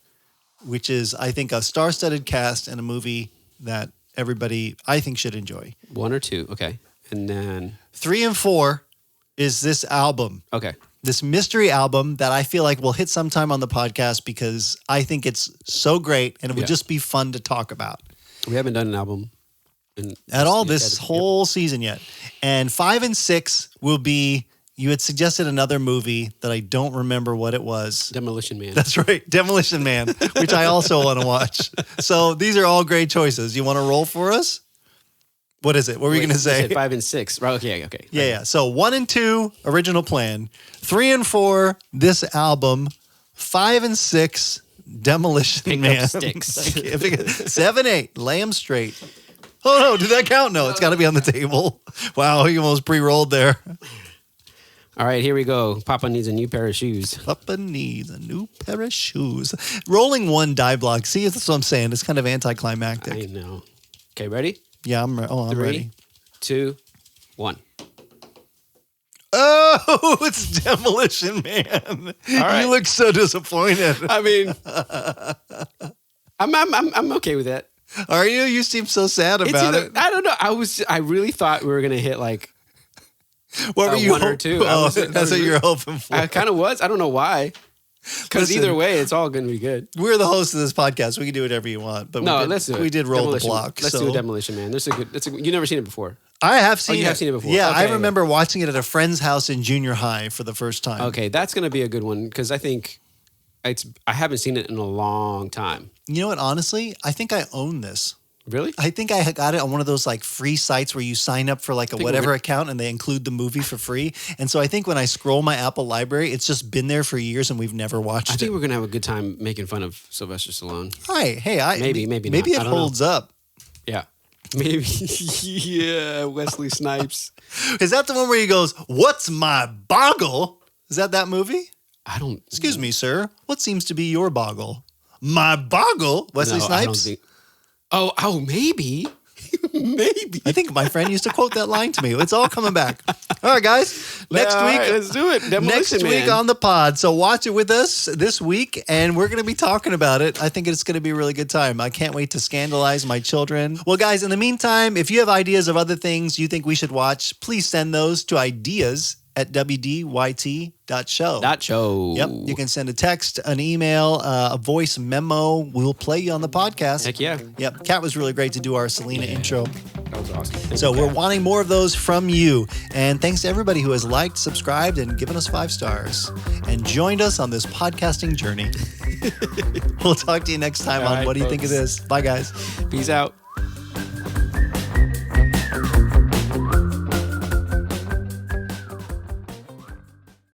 which is, I think, a star-studded cast and a movie that everybody, I think, should enjoy. 1 or 2, okay. And then 3 and 4 is this album. Okay. This mystery album that I feel like will hit sometime on the podcast because I think it's so great and it would just be fun to talk about. We haven't done an album at all this whole season yet. And 5 and 6 will be, you had suggested another movie that I don't remember what it was. Demolition Man. That's right. Demolition Man, which I also want to watch. So these are all great choices. You want to roll for us? What is it? What were you going to say? 5 and 6. Right. Okay. Yeah. So 1 and 2, original plan. 3 and 4, this album. 5 and 6, Demolition Pick Man. up sticks. 7, 8, lay 'em straight. Oh, no. Did that count? No, it's got to be on the table. Wow. You almost pre-rolled there. All right, here we go. Papa needs a new pair of shoes. Papa needs a new pair of shoes. Rolling 1 die block. See, that's what I'm saying. It's kind of anticlimactic. I know. Okay, ready? Yeah, I'm ready. 3, 2, 1. Oh, it's Demolition Man. All right. You look so disappointed. I mean, I'm okay with that. Are you? You seem so sad about it. I don't know. I really thought we were gonna hit like what were you 1 or 2. That's what you're hoping for. I kind of was. I don't know why. Because either way, it's all going to be good. We're the host of this podcast. We can do whatever you want. But let's do it. We did roll the block. Let's do a Demolition Man. You've never seen it before. I have seen it. You have seen it before. Yeah, okay. I remember watching it at a friend's house in junior high for the first time. Okay, that's going to be a good one because I think I haven't seen it in a long time. You know what? Honestly, I think I own this. Really? I think I got it on one of those like free sites where you sign up for like a whatever account and they include the movie for free. And so I think when I scroll my Apple library, it's just been there for years and we've never watched it. I think we're going to have a good time making fun of Sylvester Stallone. Maybe not. It holds up. Yeah. Maybe. Yeah, Wesley Snipes. Is that the one where he goes, "What's my boggle?" Is that movie? Excuse me, sir. What seems to be your boggle? My boggle? Wesley Snipes? Oh, maybe. Maybe. I think my friend used to quote that line to me. It's all coming back. All right, guys. Next All week, right, let's do it. Demolition next week Man. on the pod. So watch it with us this week, and we're going to be talking about it. I think it's going to be a really good time. I can't wait to scandalize my children. Well, guys, in the meantime, if you have ideas of other things you think we should watch, please send those to ideas@WDYT.show. .show. Yep. You can send a text, an email, a voice memo. We'll play you on the podcast. Heck yeah. Yep. Kat was really great to do our Selena intro. That was awesome. Thank So you, we're Kat. wanting more of those from you. And thanks to everybody who has liked, subscribed, and given us 5 stars and joined us on this podcasting journey. We'll talk to you next time All on right, What Do You Think of folks. This? Bye, guys. Peace out.